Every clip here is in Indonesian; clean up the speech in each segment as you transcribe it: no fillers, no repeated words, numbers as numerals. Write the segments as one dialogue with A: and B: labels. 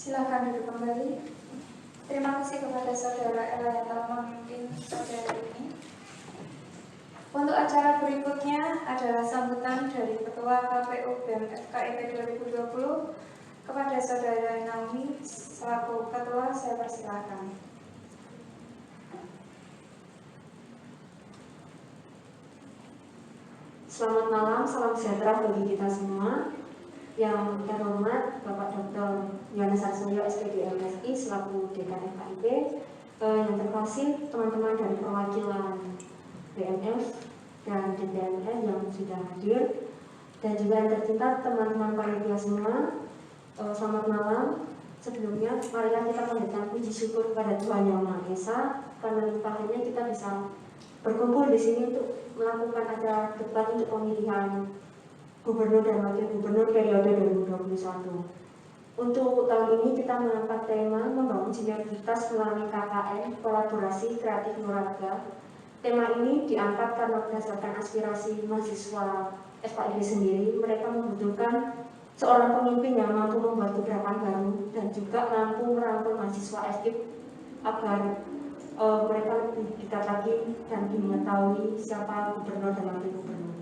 A: Silakan duduk kembali. Terima kasih kepada Saudara Ella yang telah memimpin pada hari ini. Untuk acara berikutnya adalah sambutan dari Ketua KPU BEM FKIP 2020 kepada Saudara Naomi selaku Ketua. Saya persilakan.
B: Selamat malam, salam sejahtera bagi kita semua. Yang terhormat Bapak Dr. Yohanes Harsoyo SPD MSI selaku Dekan FKIP, yang terkasih teman-teman dari perwakilan BMF dan DPMF yang sudah hadir, dan juga yang tercinta teman-teman panitia semua, selamat malam. Sebelumnya, marilah kita panjatkan puji syukur kepada Tuhan Yang Maha Esa karena akhirnya kita bisa berkumpul di sini untuk melakukan acara debat untuk pemilihan Gubernur dan Wakil Gubernur periode 2021. Untuk tahun ini kita mengangkat tema membangun sinergitas melalui KKN, kolaborasi kreatif nuraga. Tema ini diangkat karena berdasarkan aspirasi mahasiswa FKIP sendiri, mereka membutuhkan seorang pemimpin yang mampu membuat gebrakan baru dan juga mampu merangkul mahasiswa FKIP agar mereka lebih dekat lagi dan mengetahui siapa gubernur dan wakil gubernurnya.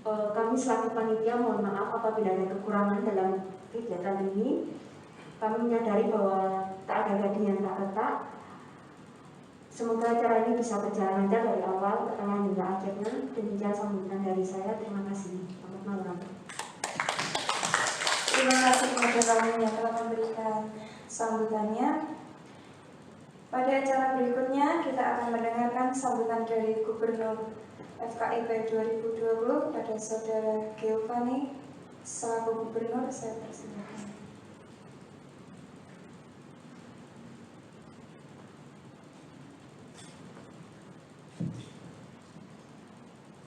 B: Kami selaku panitia mohon maaf apabila ada kekurangan dalam kegiatan ini. Kami menyadari bahwa tak ada gading yang tak retak. Semoga acara ini bisa berjalan lancar dari awal, pertengahan hingga akhirnya. Demikian sambutan dari saya. Terima kasih. Selamat malam.
A: Terima kasih kepada kami yang telah memberikan sambutannya. Pada acara berikutnya kita akan mendengarkan sambutan dari Gubernur FKIP 2020 kepada Saudara Giovanni selaku Gubernur. Saya persilakan.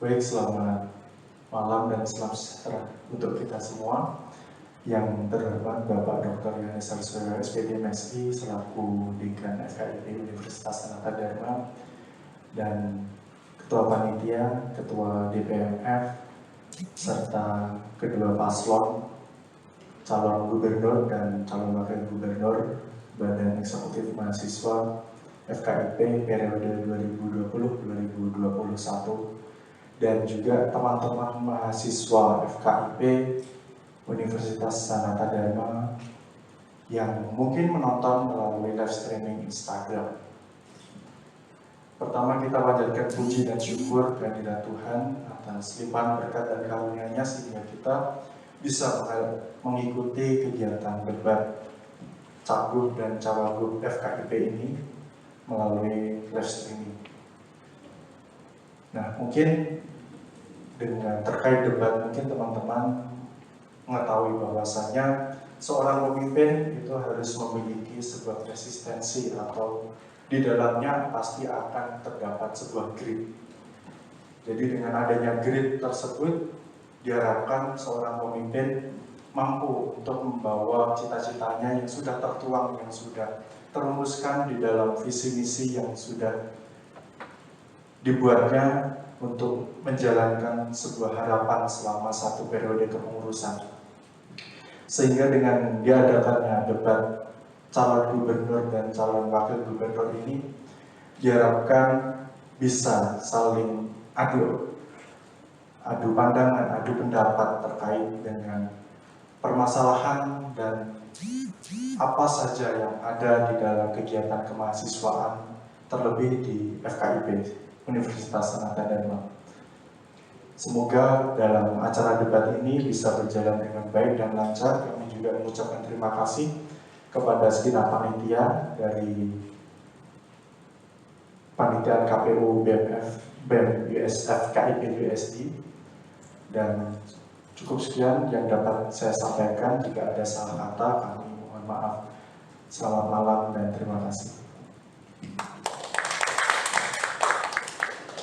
C: Baik, selamat malam dan salam sejahtera untuk kita semua. Yang terhormat Bapak Dr. Yohanes Harsoyo SPD MSI selaku Dekan FKIP Universitas Sanata Dharma dan Ketua Panitia, Ketua DPMF, serta kedua paslon, calon gubernur dan calon wakil gubernur Badan Eksekutif Mahasiswa FKIP periode 2020-2021, dan juga teman-teman mahasiswa FKIP Universitas Sanata Dharma yang mungkin menonton melalui live streaming Instagram. Pertama, kita panjatkan puji dan syukur kehadirat Tuhan atas limpahan berkat dan karunia-Nya sehingga kita bisa mengikuti kegiatan debat Cagup dan Cawagup FKIP ini melalui live streaming. Nah, mungkin dengan terkait debat, mungkin teman-teman mengetahui bahwasanya seorang pemimpin itu harus memiliki sebuah resistensi atau di dalamnya pasti akan terdapat sebuah grit. Jadi dengan adanya grit tersebut diharapkan seorang pemimpin mampu untuk membawa cita-citanya yang sudah tertuang, yang sudah terumuskan di dalam visi misi yang sudah dibuatnya untuk menjalankan sebuah harapan selama satu periode kepengurusan. Sehingga dengan diadakannya debat calon gubernur dan calon wakil gubernur ini diharapkan bisa saling adu pandangan, adu pendapat terkait dengan permasalahan dan apa saja yang ada di dalam kegiatan kemahasiswaan, terlebih di FKIP Universitas Sanata Dharma. Semoga dalam acara debat ini bisa berjalan dengan baik dan lancar. Kami juga mengucapkan terima kasih kepada segenap panitia dari Panitia KPU BEM USF KIP USD, dan cukup sekian yang dapat saya sampaikan. Jika ada salah kata, kami mohon maaf. Selamat malam dan terima kasih.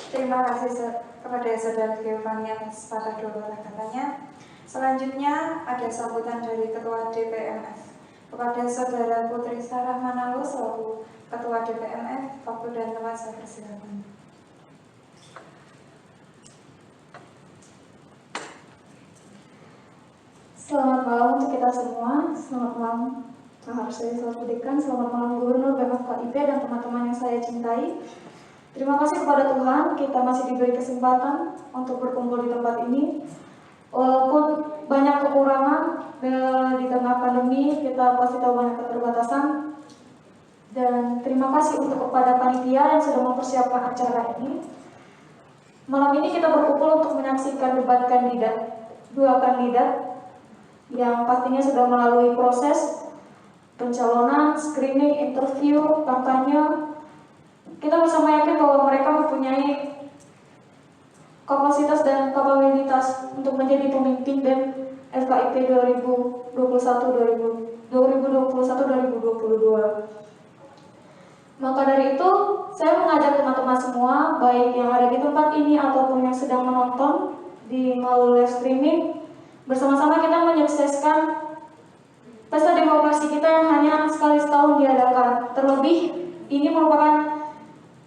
A: Terima kasih kepada Saudara Giovanni atas patah dua katanya. Selanjutnya ada sambutan dari Ketua DPMF kepada Saudara Putri Sarah Manalo selaku Ketua DPMF. Waktu dan tempat saya persilakan.
D: Selamat malam untuk kita semua. Selamat malam Saya selaku Dekan, selamat malam Gubernur BMFKIP dan teman-teman yang saya cintai. Terima kasih kepada Tuhan, kita masih diberi kesempatan untuk berkumpul di tempat ini. Walaupun banyak kekurangan di tengah pandemi, kita pasti tahu banyak keterbatasan. Dan terima kasih untuk kepada panitia yang sudah mempersiapkan acara ini. Malam ini kita berkumpul untuk menyaksikan debat kandidat, 2 kandidat yang pastinya sudah melalui proses pencalonan, screening, interview, kampanye. Kita bersama yakin bahwa mereka mempunyai kapasitas dan kapabilitas untuk menjadi pemimpin BEM FKIP 2021-2022. Maka dari itu, saya mengajak teman-teman semua, baik yang ada di tempat ini ataupun yang sedang menonton di melalui live streaming, bersama-sama kita menyukseskan pesta demokrasi kita yang hanya sekali setahun diadakan. Terlebih, ini merupakan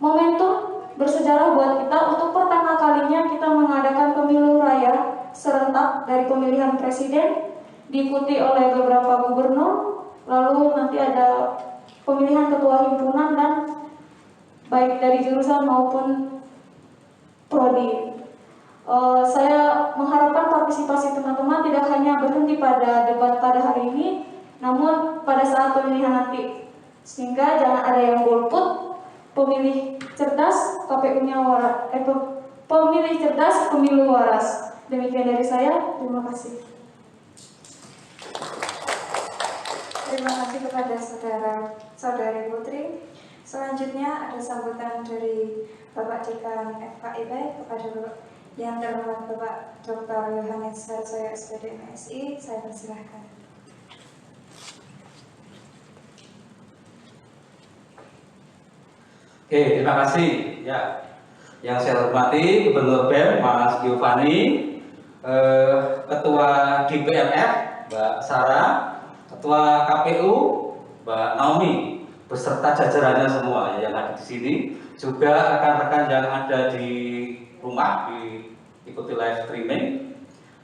D: momentum bersejarah buat kita untuk pertama kalinya kita mengadakan pemilu raya serentak dari pemilihan presiden, diikuti oleh beberapa gubernur, lalu nanti ada pemilihan ketua himpunan dan baik dari jurusan maupun prodi. Saya mengharapkan partisipasi teman-teman tidak hanya berhenti pada debat pada hari ini, namun pada saat pemilihan nanti, sehingga jangan ada yang golput. Pemilih cerdas, KPU-nya waras. Pemilih cerdas, pemilu waras. Demikian dari saya. Terima kasih.
A: Terima kasih kepada saudari Putri. Selanjutnya ada sambutan dari Bapak Dekan FKIP kepada yang terhormat Bapak Dr. Yohanes Harsoyo SPD MSI. Saya persilahkan.
E: Oke, terima kasih. Ya, yang saya hormati Gubernur BEM Mas Giovanni, Ketua DPMF Mbak Sarah, Ketua KPU Mbak Naomi, beserta jajarannya semua yang ada di sini, juga rekan-rekan yang ada di rumah diikuti live streaming,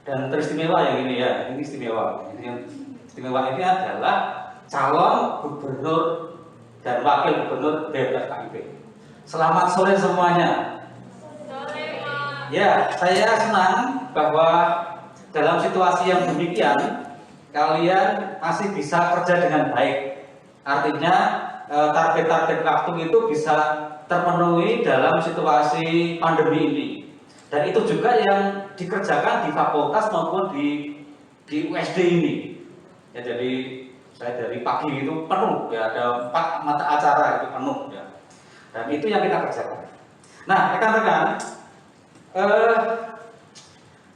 E: dan teristimewa yang ini ya, ini istimewa. Yang istimewa ini adalah calon gubernur dan wakil gubernur BEM FKIP. Selamat sore semuanya. Ya, saya senang bahwa dalam situasi yang demikian kalian masih bisa kerja dengan baik. Artinya target-target waktu itu bisa terpenuhi dalam situasi pandemi ini. Dan itu juga yang dikerjakan di fakultas maupun di USD ini. Ya, jadi saya dari pagi itu penuh, ya ada 4 mata acara itu penuh ya. Dan itu yang kita kerjakan. Nah, rekan-rekan,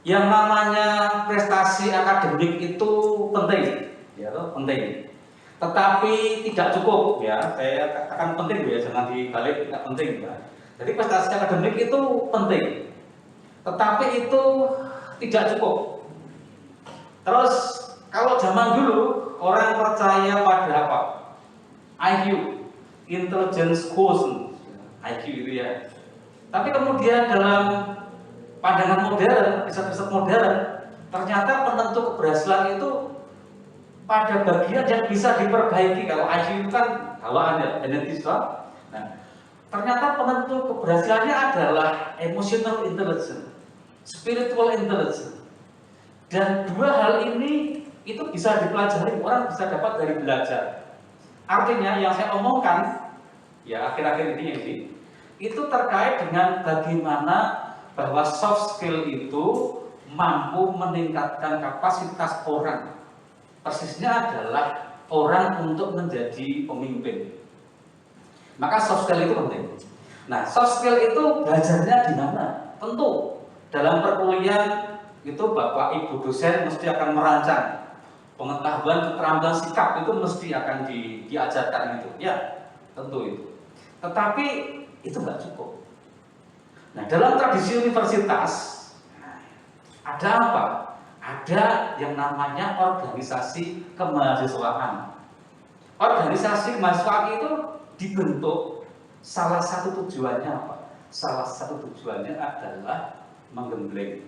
E: yang namanya prestasi akademik itu penting, ya, penting. Tetapi tidak cukup, ya. Saya katakan penting, ya, jangan dibalik tidak penting, ya. Jadi prestasi akademik itu penting, tetapi itu tidak cukup. Terus kalau zaman dulu orang percaya pada apa? IQ, intelligence quotient, IQ itu ya. Tapi kemudian dalam pandangan modern, riset-riset modern, ternyata penentu keberhasilan itu pada bagian yang bisa diperbaiki. Kalau IQ itu kan bawaan ya, genetis toh. Nah, ternyata penentu keberhasilannya adalah emotional intelligence, spiritual intelligence. Dan 2 hal ini itu bisa dipelajari, orang bisa dapat dari belajar. Artinya yang saya omongkan ya akhir-akhir ini itu terkait dengan bagaimana bahwa soft skill itu mampu meningkatkan kapasitas orang. Persisnya adalah orang untuk menjadi pemimpin. Maka soft skill itu penting. Nah, soft skill itu belajarnya di mana? Tentu dalam perkuliahan itu Bapak Ibu dosen mesti akan merancang pengetahuan keterampilan sikap itu mesti akan diajarkan itu, ya tentu itu. Tetapi itu nggak cukup. Nah, dalam tradisi universitas ada apa? Ada yang namanya organisasi kemahasiswaan. Organisasi kemahasiswaan itu dibentuk, salah satu tujuannya apa? Salah satu tujuannya adalah menggembleng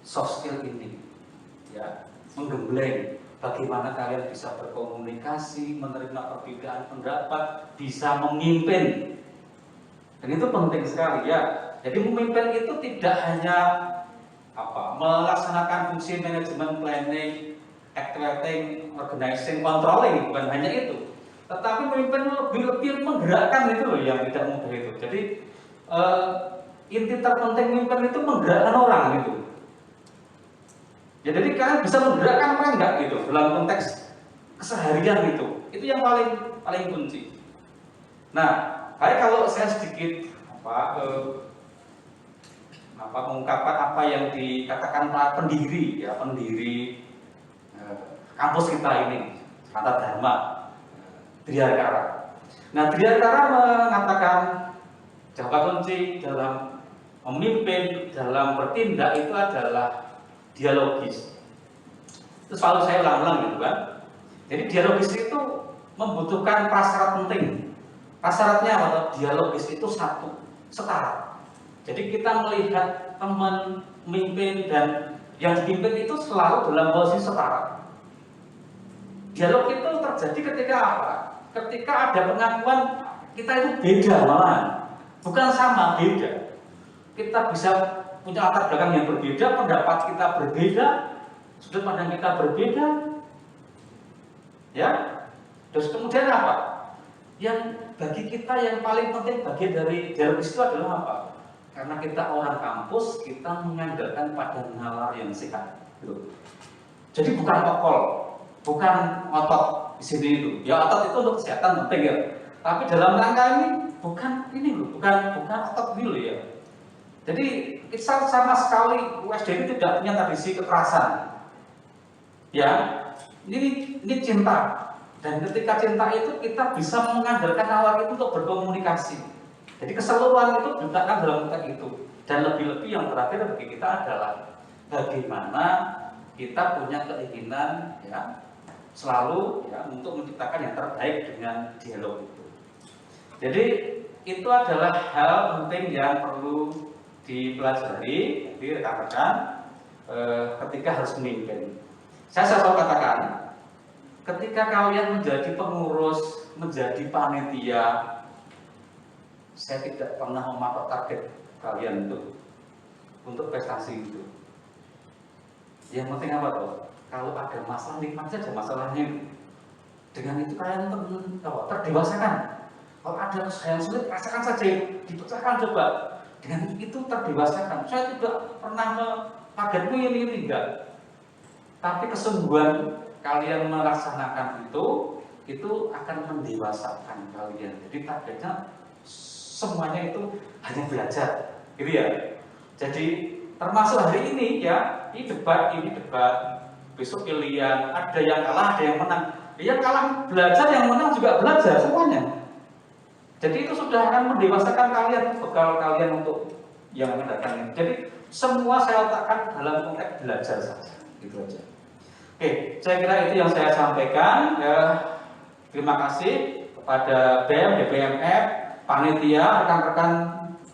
E: soft skill ini, ya, menggembleng bagaimana kalian bisa berkomunikasi, menerima perbedaan pendapat, bisa memimpin. Dan itu penting sekali ya. Jadi memimpin itu tidak hanya melaksanakan fungsi manajemen, planning, activating, organizing, controlling, bukan hanya itu. Tetapi memimpin lebih menggerakkan itu loh yang tidak mudah itu. Jadi inti terpenting memimpin itu menggerakkan orang gitu. Ya, jadi kalian bisa menggerakkan orang enggak gitu dalam konteks keseharian gitu. Itu yang paling kunci. Nah, kayak kalau saya sedikit mengungkapkan apa yang dikatakan para pendiri kampus kita ini, Kata Dharma, Triharkara. Nah, Triharkara mengatakan jawaban kunci dalam memimpin, dalam bertindak itu adalah dialogis. Itu selalu saya ulang-ulang gitu kan. Jadi dialogis itu membutuhkan prasyarat penting. Prasyaratnya apa? Dialogis itu satu, setara. Jadi kita melihat teman memimpin dan yang dipimpin itu selalu dalam posisi setara. Dialog itu terjadi ketika apa? Ketika ada pengakuan kita itu beda malahan, bukan sama, beda. Kita bisa punya latar belakang yang berbeda, pendapat kita berbeda, sudut pandang kita berbeda, ya. Terus kemudian apa? Yang bagi kita yang paling penting bagian dari dialog itu adalah apa? Karena kita orang kampus, kita mengandalkan pada nalar yang sehat. Gitu. Jadi bukan pokol, bukan otot di sini itu. Ya otot itu untuk kesehatan penting ya. Tapi dalam rangka ini bukan otot ini loh ya. Jadi kita sama sekali USD ini tidak punya tradisi kekerasan. Ya, ini cinta. Dan ketika cinta itu kita bisa mengandalkan nalar itu untuk berkomunikasi. Jadi keseluruhan itu diletakkan dalam konteks itu. Dan lebih-lebih yang terakhir bagi kita adalah bagaimana kita punya keinginan ya selalu ya untuk menciptakan yang terbaik dengan dialog itu. Jadi itu adalah hal penting yang perlu dipelajari, jadi rekan-rekan ketika harus memimpin. Saya selalu katakan, ketika kalian menjadi pengurus, menjadi panitia, saya tidak pernah mematok target kalian untuk prestasi itu. Yang penting apa tuh? Kalau ada masalah, nikmat saja masalahnya. Dengan itu kalian terdewasakan. Kalau ada yang sulit, rasakan saja, dipecahkan coba. Dengan itu terdewasakan. Saya tidak pernah targetku ini enggak. Tapi kesungguhan kalian melaksanakan itu akan mendewasakan kalian. Jadi targetnya semuanya itu hanya belajar, gitu ya. Jadi termasuk hari ini ya, ini debat, besok pilihan, ada yang kalah, ada yang menang. Yang kalah belajar, yang menang juga belajar semuanya. Jadi itu sudah akan mendewasakan kalian, bekal kalian untuk yang mendatang ini. Jadi semua saya letakkan dalam konteks belajar saja, gitu aja. Oke, saya kira itu yang saya sampaikan. Ya, terima kasih kepada BEM, DPMF, panitia, rekan-rekan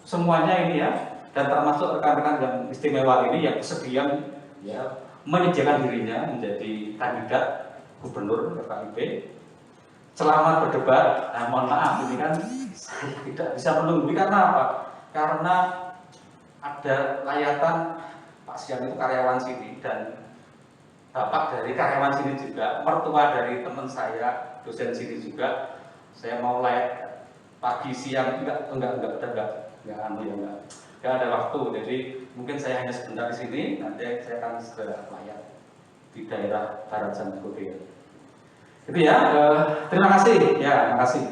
E: semuanya ini ya, dan termasuk rekan-rekan yang istimewa ini yang bersedia ya menyediakan dirinya menjadi kandidat gubernur FKIP. Selamat berdebat. Nah, mohon maaf ini kan saya tidak bisa menunggu karena apa? Karena ada layatan Pak Siam itu karyawan sini dan bapak dari karyawan sini juga, mertua dari teman saya, dosen sini juga. Saya mau layat pagi siang enggak ada waktu. Jadi mungkin saya hanya sebentar di sini, nanti saya akan segera layat di daerah Barat Jambukodia. Itu ya, terima kasih. Ya, terima kasih.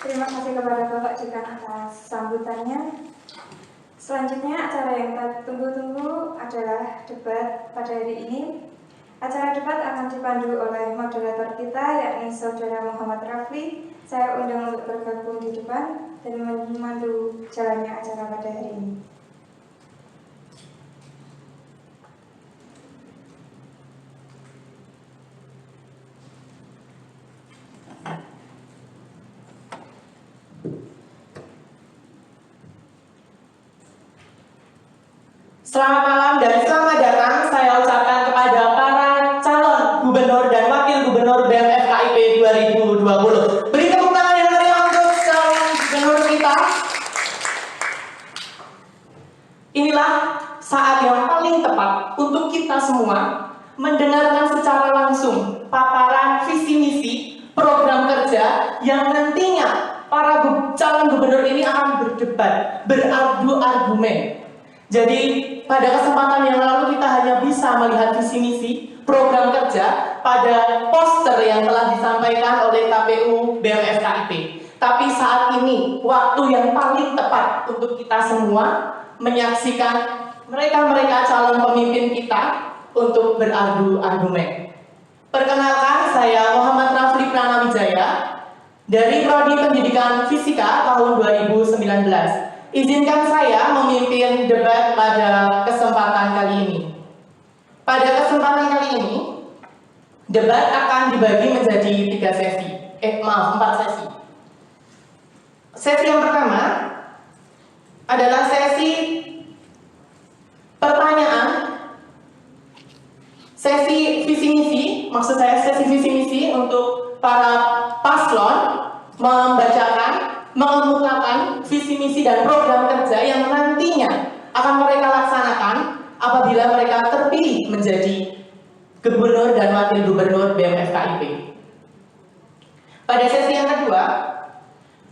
A: Terima kasih kepada Bapak Dekan atas sambutannya. Selanjutnya acara yang kita tunggu-tunggu adalah debat pada hari ini. Acara debat akan dipandu oleh moderator kita yakni Saudara Muhammad Rafli. Saya undang untuk bergabung di depan dan memandu jalannya acara pada hari ini.
F: Selamat malam dan selamat datang saya ucapkan kepada para calon gubernur dan wakil gubernur BMFKIP 2020. Beri tepuk tangan yang meriah untuk calon gubernur kita. Inilah saat yang paling tepat untuk kita semua mendengarkan secara langsung paparan visi misi program kerja yang nantinya para calon gubernur ini akan berdebat, beradu argumen. Jadi pada kesempatan yang lalu kita hanya bisa melihat visi misi program kerja pada poster yang telah disampaikan oleh KPU BMFKIP. Tapi saat ini waktu yang paling tepat untuk kita semua menyaksikan mereka-mereka calon pemimpin kita untuk beradu argumen. Perkenalkan, saya Muhammad Rafli Pranawijaya dari Prodi Pendidikan Fisika tahun 2019. Izinkan saya memimpin debat pada kesempatan kali ini. Pada kesempatan kali ini, debat akan dibagi menjadi 4 sesi. Sesi yang pertama adalah sesi pertanyaan, sesi visi misi, maksud saya sesi visi misi untuk para paslon membacakan, mengemukakan visi misi dan program kerja yang nantinya akan mereka laksanakan apabila mereka terpilih menjadi gubernur dan wakil gubernur BMFKIP. Pada sesi yang kedua,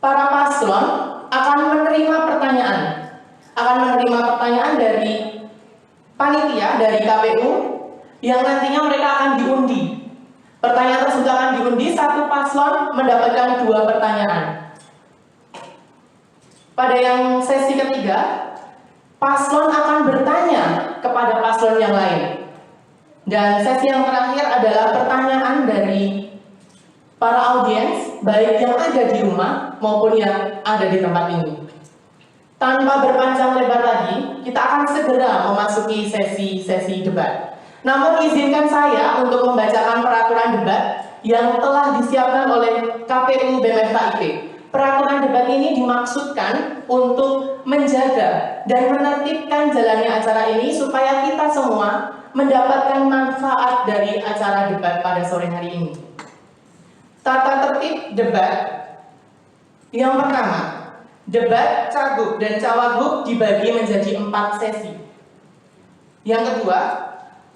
F: para paslon akan menerima pertanyaan dari panitia dari KPU yang nantinya mereka akan diundi. Pertanyaan tersebut akan diundi, satu paslon mendapatkan 2 pertanyaan. Pada yang sesi ketiga, paslon akan bertanya kepada paslon yang lain. Dan sesi yang terakhir adalah pertanyaan dari para audiens, baik yang ada di rumah maupun yang ada di tempat ini. Tanpa berpanjang lebar lagi, kita akan segera memasuki sesi debat. Namun izinkan saya untuk membacakan peraturan debat yang telah disiapkan oleh KPU BMFKIP. Peraturan debat ini dimaksudkan untuk menjaga dan menertibkan jalannya acara ini supaya kita semua mendapatkan manfaat dari acara debat pada sore hari ini. Tata tertib debat. Yang pertama, debat cagup dan cawagup dibagi menjadi 4 sesi. Yang kedua,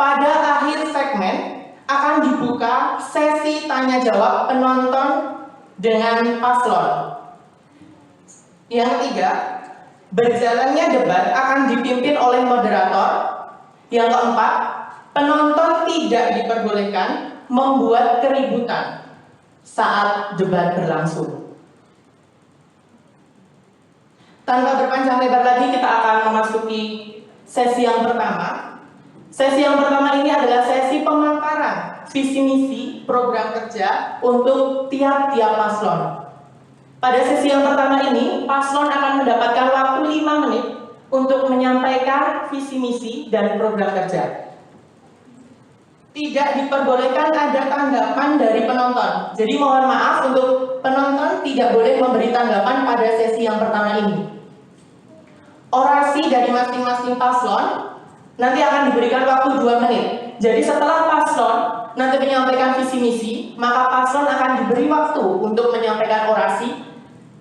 F: pada akhir segmen akan dibuka sesi tanya jawab penonton dengan paslon. Yang ketiga, berjalannya debat akan dipimpin oleh moderator. Yang keempat, penonton tidak diperbolehkan membuat keributan saat debat berlangsung. Tanpa berpanjang lebar lagi, kita akan memasuki sesi yang pertama. Sesi yang pertama ini adalah sesi pemaparan visi misi program kerja untuk tiap-tiap paslon. Pada sesi yang pertama ini, paslon akan mendapatkan waktu 5 menit untuk menyampaikan visi misi dan program kerja. Tidak diperbolehkan ada tanggapan dari penonton. Jadi mohon maaf, untuk penonton tidak boleh memberi tanggapan pada sesi yang pertama ini. Orasi dari masing-masing paslon nanti akan diberikan waktu 2 menit. Jadi setelah paslon nanti menyampaikan visi misi, maka paslon akan diberi waktu untuk menyampaikan orasi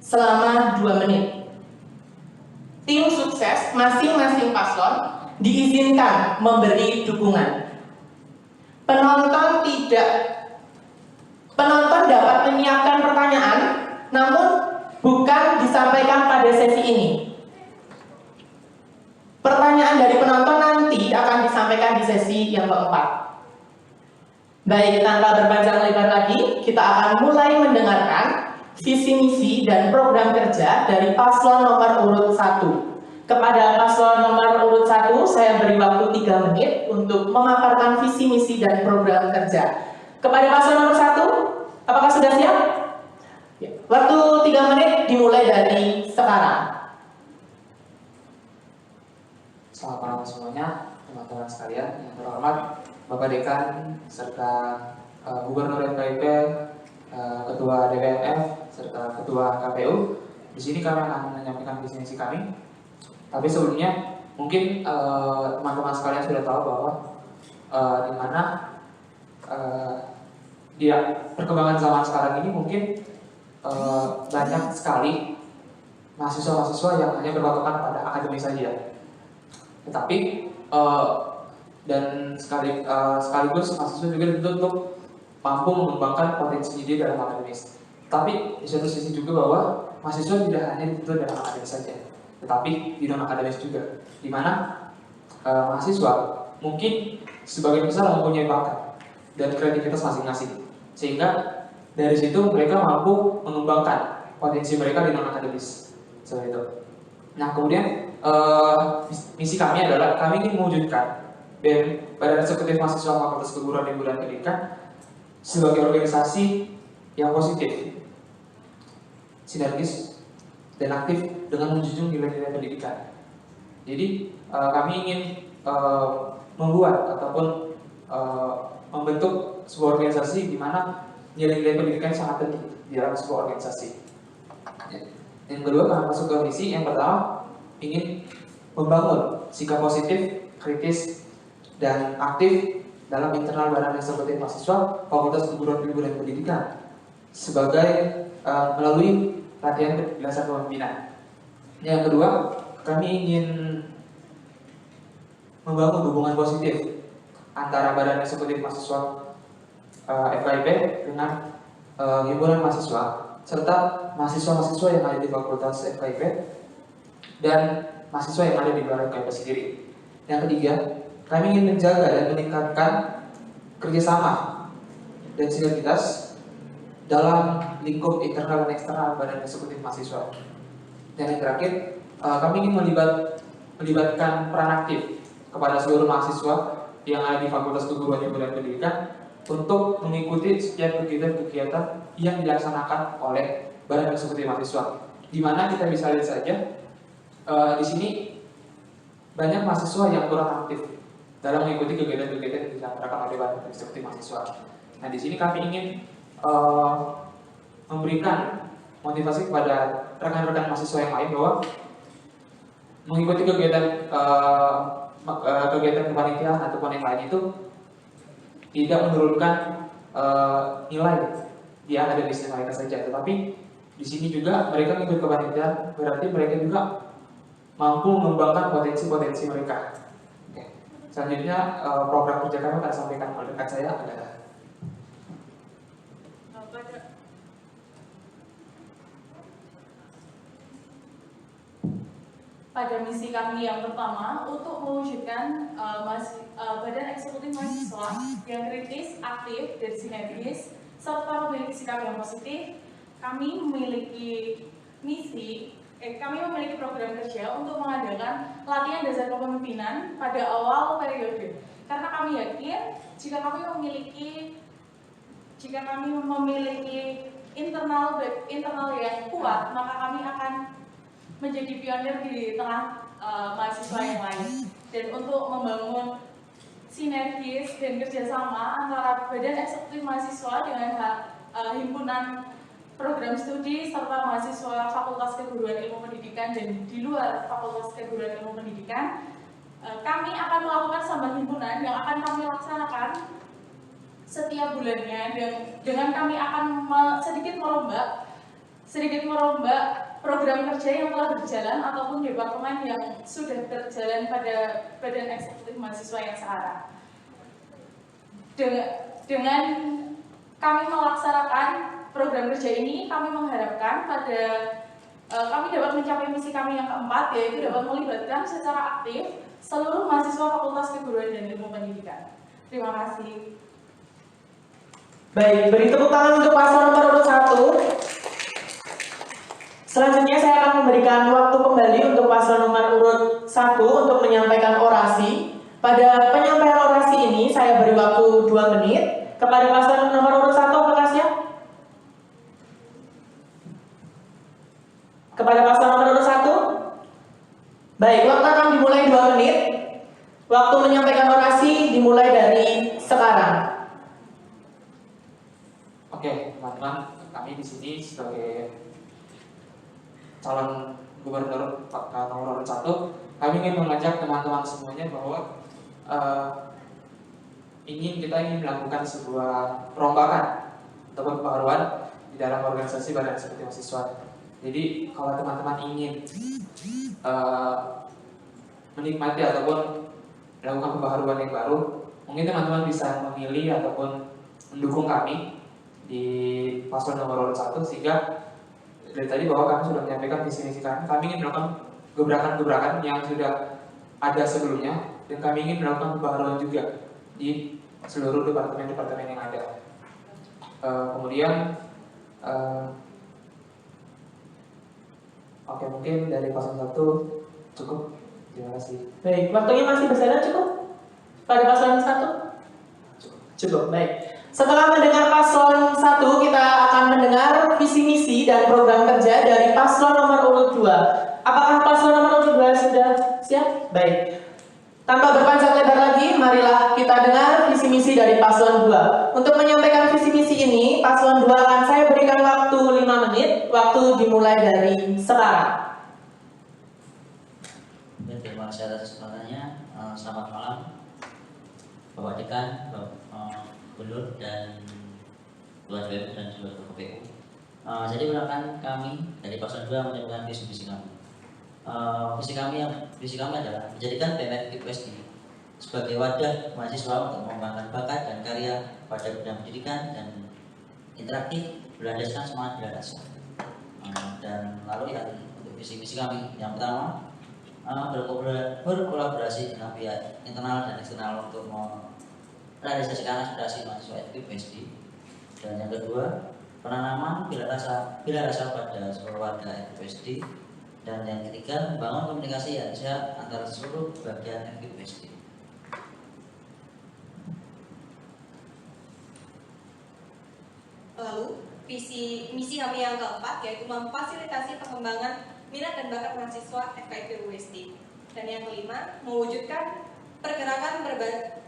F: selama 2 menit. Tim sukses masing-masing paslon diizinkan memberi dukungan. Penonton dapat menyiapkan pertanyaan, namun bukan disampaikan pada sesi ini. Pertanyaan dari penonton nanti akan disampaikan di sesi yang keempat. Baik, tanpa berpanjang lebar lagi, kita akan mulai mendengarkan visi misi dan program kerja dari paslon nomor urut 1. Kepada paslon nomor urut 1, saya beri waktu 3 menit untuk memaparkan visi misi dan program kerja. Kepada paslon nomor 1, apakah sudah siap? Ya. Waktu 3 menit dimulai dari sekarang.
G: Selamat malam semuanya, teman-teman sekalian yang terhormat, Bapak Dekan serta Gubernur FKIP, Ketua DPRF serta Ketua KPU. Di sini kami akan menyampaikan visi misi kami. Tapi sebelumnya Mungkin teman-teman sekalian sudah tahu bahwa di mana perkembangan zaman sekarang ini mungkin banyak sekali mahasiswa-mahasiswa yang hanya berpatokan pada akademis saja. Tetapi dan sekaligus mahasiswa juga dituntut untuk mampu mengembangkan potensi diri dalam akademis. Tapi di satu sisi juga bahwa mahasiswa tidak hanya dituntut dalam akademis saja, tetapi di non akademis juga, di mana mahasiswa mungkin sebagian besar mempunyai bakat dan kreativitas masing-masing, sehingga dari situ mereka mampu mengembangkan potensi mereka di non akademis seperti itu. Nah kemudian misi kami adalah kami ingin mewujudkan Badan Eksekutif Mahasiswa Fakultas Keguruan dan Kebudayaan Pendidikan sebagai organisasi yang positif, sinergis, dan aktif dengan menjunjung nilai-nilai pendidikan. Jadi kami ingin membuat ataupun membentuk sebuah organisasi di mana nilai-nilai pendidikan sangat penting di dalam sebuah organisasi. Yang kedua, kami masuk ke misi yang pertama, ingin membangun sikap positif, kritis, dan aktif dalam internal Badan Eksekutif Mahasiswa Fakultas Keguruan Tinggi dan Pendidikan sebagai melalui latihan dasar kepemimpinan. Yang kedua, kami ingin membangun hubungan positif antara Badan Eksekutif Mahasiswa FKIP dengan himpunan mahasiswa serta mahasiswa-mahasiswa yang ada di Fakultas FKIP dan mahasiswa yang ada di luar FKIP sendiri. Yang ketiga, kami ingin menjaga dan meningkatkan kerjasama dan sinergitas dalam lingkup internal dan eksternal Badan Eksekutif Mahasiswa. Dan yang terakhir, kami ingin melibatkan peran aktif kepada seluruh mahasiswa yang ada di Fakultas Keguruan Tinggi dan Pendidikan untuk mengikuti setiap kegiatan-kegiatan yang dilaksanakan oleh Badan Eksekutif Mahasiswa. Di mana kita bisa lihat saja di sini banyak mahasiswa yang kurang aktif dalam mengikuti kegiatan-kegiatan yang dilaksanakan oleh Badan Eksekutif Mahasiswa. Nah, di sini kami ingin memberikan motivasi kepada rekan-rekan mahasiswa yang lain bahwa mengikuti kegiatan kepanitiaan ataupun yang lain itu tidak menurunkan nilai di akademis mereka saja, tetapi di sini juga mereka mengikuti kepanitiaan berarti mereka juga mampu mengembangkan potensi-potensi mereka. Oke. Selanjutnya program kerja kami akan sampaikan oleh rekan saya adalah
D: pada misi kami yang pertama untuk mewujudkan Badan Eksekutif Mahasiswa yang kritis, aktif, dan sinergis serta memiliki sikap yang positif. Kami memiliki kami memiliki program kerja untuk mengadakan latihan dasar kepemimpinan pada awal periode. Karena kami yakin jika kami memiliki internal yang kuat, maka kami akan menjadi pionir di tengah mahasiswa yang lain. Dan untuk membangun sinergis dan kerjasama antara Badan Eksekutif Mahasiswa dengan himpunan program studi serta mahasiswa Fakultas Keguruan Ilmu Pendidikan dan di luar Fakultas Keguruan Ilmu Pendidikan, kami akan melakukan sambal himpunan yang akan kami laksanakan setiap bulannya, dan dengan kami akan sedikit merombak program kerja yang telah berjalan ataupun departemen yang sudah berjalan pada Badan Eksekutif Mahasiswa yang sekarang. Dengan kami melaksanakan program kerja ini, kami mengharapkan kami dapat mencapai misi kami yang keempat, yaitu dapat melibatkan secara aktif seluruh mahasiswa Fakultas Keguruan dan Ilmu Pendidikan. Terima kasih.
F: Baik, beri tepuk tangan untuk paslon nomor urut 1. Selanjutnya saya akan memberikan waktu kembali untuk paslon nomor urut 1 untuk menyampaikan orasi. Pada penyampaian orasi ini saya beri waktu 2 menit. Kepada paslon nomor urut 1, Pak ya. Kepada paslon nomor urut 1. Baik, waktu akan dimulai 2 menit. Waktu menyampaikan orasi dimulai dari sekarang.
G: Oke, teman-teman, kami di sini sebagai calon Gubernur nomor 1, kami ingin mengajak teman-teman semuanya bahwa kita ingin melakukan sebuah perombakan atau pembaruan di dalam organisasi badan eksekutif mahasiswa. Jadi kalau teman-teman ingin menikmati ataupun melakukan pembaharuan yang baru, mungkin teman-teman bisa memilih ataupun mendukung kami di paslon nomor 1, sehingga dari tadi bahwa kami sudah menyampaikan visi misi kami ingin melakukan gebrakan-gebrakan yang sudah ada sebelumnya, dan kami ingin melakukan pembaharuan juga di seluruh departemen-departemen yang ada. Kemudian oke, mungkin dari paslon 1 cukup. Terima kasih.
F: Baik, waktunya masih bersama cukup? Pada paslon 1? Cukup, baik. Setelah mendengar paslon 1, kita akan mendengar visi misi dan program kerja dari paslon nomor urut 2. Apakah paslon nomor urut 2 sudah siap? Baik. Tanpa berpanjang lebar lagi, marilah kita dengar visi misi dari paslon 2. Untuk menyampaikan visi misi ini, paslon 2 akan saya berikan waktu 5 menit. Waktu dimulai dari sekarang.
H: Terima kasih atas kesempatannya. Selamat malam Bapak Dekan, Bapak Gubernur dan Ketua DPR dan juga Ketua KPU. Jadi perkenalkan kami dari paslon 2 menyampaikan visi kami. Visi kami adalah menjadikan BMFKIP USD sebagai wadah mahasiswa untuk mengembangkan bakat dan karya pada bidang pendidikan dan interaktif berlandaskan semangat bela rasa. Dan lalu ya untuk visi kami yang pertama, berkolaborasi dengan pihak internal dan eksternal untuk merealisasikan aspirasi mahasiswa FKIP USD. Dan yang kedua, penanaman bila rasa pada seluruh warga FKIP USD. Dan yang ketiga, membangun komunikasi yang sehat antara seluruh bagian FKIP USD.
I: Lalu, misi kami yang keempat yaitu memfasilitasi pengembangan minat dan bakat mahasiswa FKIP USD. Dan yang kelima, mewujudkan pergerakan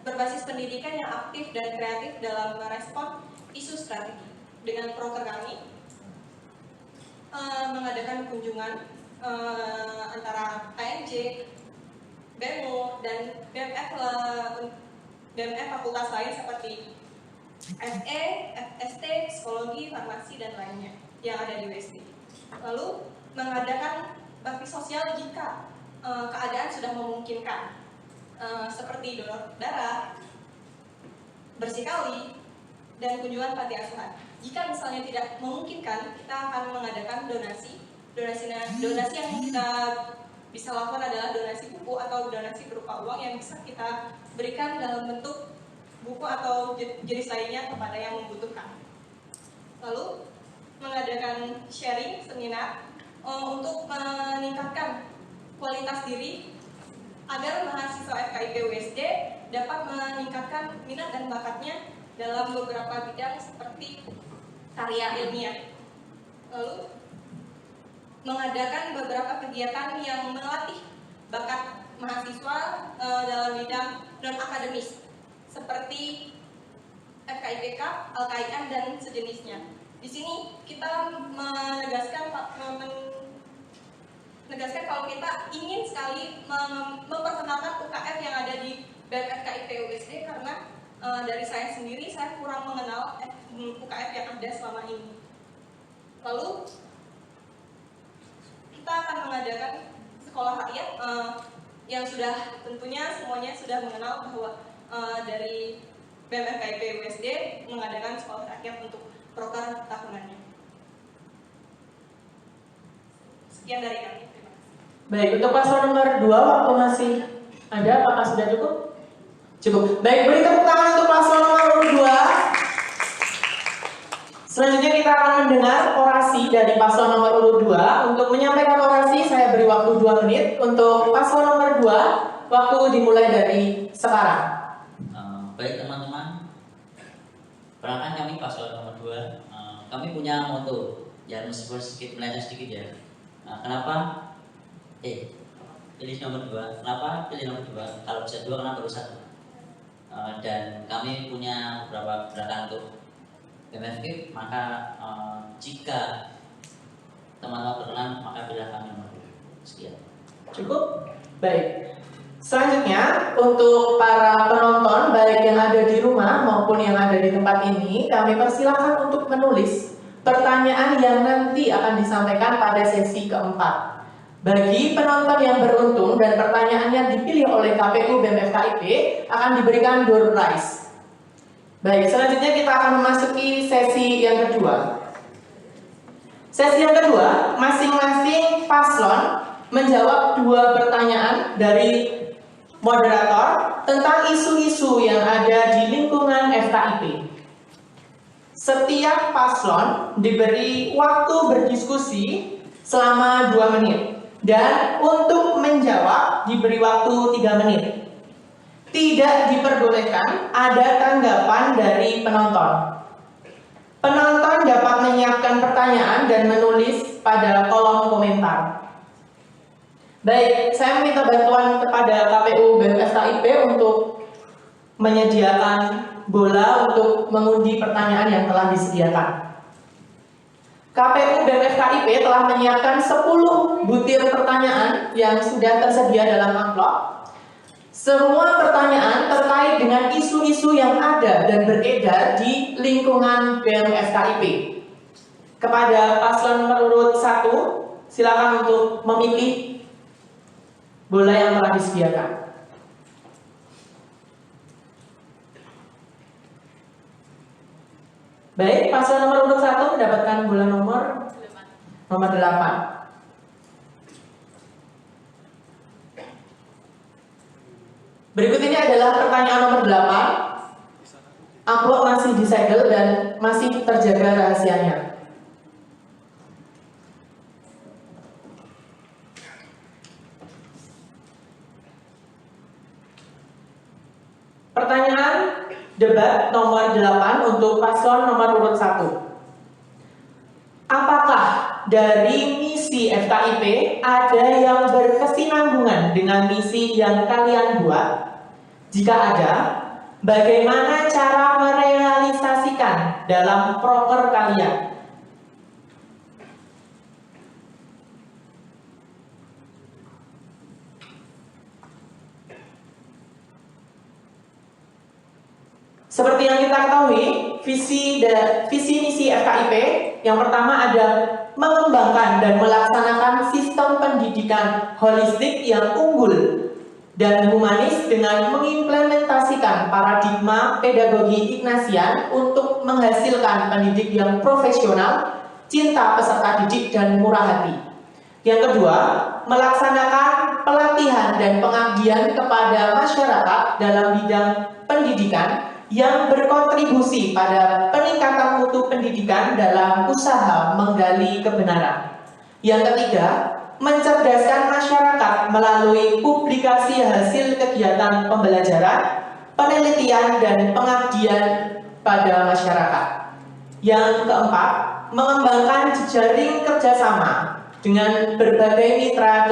I: berbasis pendidikan yang aktif dan kreatif dalam merespon isu strategi. Dengan proker kami mengadakan kunjungan antara KMJ, BEMU, dan BMF fakultas lain seperti FE, FST, psikologi, farmasi, dan lainnya yang ada di USD. Lalu mengadakan bakti sosial jika keadaan sudah memungkinkan, seperti donor darah, bersih kali, dan kunjungan panti asuhan. Jika misalnya tidak memungkinkan, kita akan mengadakan donasi yang kita bisa lakukan adalah donasi buku atau donasi berupa uang yang bisa kita berikan dalam bentuk buku atau jenis lainnya kepada yang membutuhkan. Lalu mengadakan sharing seminar untuk meningkatkan kualitas diri agar mahasiswa FKIP USD dapat meningkatkan minat dan bakatnya dalam beberapa bidang seperti karya ilmiah. Lalu mengadakan beberapa kegiatan yang melatih bakat mahasiswa dalam bidang non-akademis seperti FKIPK, LKIM, dan sejenisnya. Di sini kita menegaskan kalau kita ingin sekali memperkenalkan UKF yang ada di BMFKIP USD karena dari saya sendiri saya kurang mengenal UKF yang ada selama ini. Lalu kita akan mengadakan sekolah rakyat yang sudah tentunya semuanya sudah mengenal bahwa dari BMFKIP USD mengadakan sekolah rakyat untuk proker tahunannya. Sekian dari kami. Terima kasih.
F: Baik, untuk paslon nomor 2 waktu masih ada, apakah sudah cukup? Cukup. Baik, beri tepuk tangan untuk paslon nomor 2. Selanjutnya kita akan mendengar orasi dari paslon nomor urut 2. Untuk menyampaikan orasi saya beri waktu 2 menit. Untuk paslon nomor 2, waktu dimulai dari sekarang.
H: Baik teman-teman, perkenalkan kami paslon nomor 2. Kami punya moto, ya meskipun sedikit melenceng sedikit ya. Kenapa? Pilih nomor 2. Kenapa pilih nomor 2? Kalau bisa 2, kenapa harus 1? Dan kami punya beberapa gerakan untuk BMFKIP, maka jika teman-teman berkenan, maka pilih kami nomor 2. Sekian.
F: Cukup? Baik. Selanjutnya, untuk para penonton, baik yang ada di rumah maupun yang ada di tempat ini, kami persilahkan untuk menulis pertanyaan yang nanti akan disampaikan pada sesi keempat. Bagi penonton yang beruntung dan pertanyaannya dipilih oleh KPU BEM FKIP, akan diberikan door prize. Baik, selanjutnya kita akan memasuki sesi yang kedua. Sesi yang kedua, masing-masing paslon menjawab 2 pertanyaan dari moderator tentang isu-isu yang ada di lingkungan FKIP. Setiap paslon diberi waktu berdiskusi selama 2 menit dan untuk menjawab diberi waktu 3 menit. Tidak diperbolehkan ada tanggapan dari penonton. Penonton dapat menyiapkan pertanyaan dan menulis pada kolom komentar. Baik, saya meminta bantuan kepada KPU BEM FKIP untuk menyediakan bola untuk mengundi pertanyaan yang telah disediakan. KPU BEM FKIP telah menyiapkan 10 butir pertanyaan yang sudah tersedia dalam amplop. Semua pertanyaan terkait dengan isu-isu yang ada dan beredar di lingkungan BEM FKIP. Kepada paslon nomor urut 1, silakan untuk memilih bola yang telah disediakan. Baik, paslon nomor urut 1 mendapatkan bola nomor 8. Berikut ini adalah pertanyaan nomor 8. Amplop masih disegel dan masih terjaga rahasianya. Pertanyaan debat nomor 8 untuk paslon nomor urut 1. Apakah dari misi FKIP ada yang berkesinambungan dengan misi yang kalian buat? Jika ada, bagaimana cara merealisasikan dalam proker kalian? Seperti yang kita ketahui, visi misi FKIP yang pertama ada mengembangkan dan melaksanakan sistem pendidikan holistik yang unggul dan humanis dengan mengimplementasikan paradigma pedagogi Ignatian untuk menghasilkan pendidik yang profesional, cinta peserta didik dan murah hati. Yang kedua, melaksanakan pelatihan dan pengabdian kepada masyarakat dalam bidang pendidikan yang berkontribusi pada peningkatan mutu pendidikan dalam usaha menggali kebenaran. Yang ketiga, mencerdaskan masyarakat melalui publikasi hasil kegiatan pembelajaran, penelitian, dan pengabdian pada masyarakat. Yang keempat, mengembangkan jejaring kerjasama dengan berbagai mitra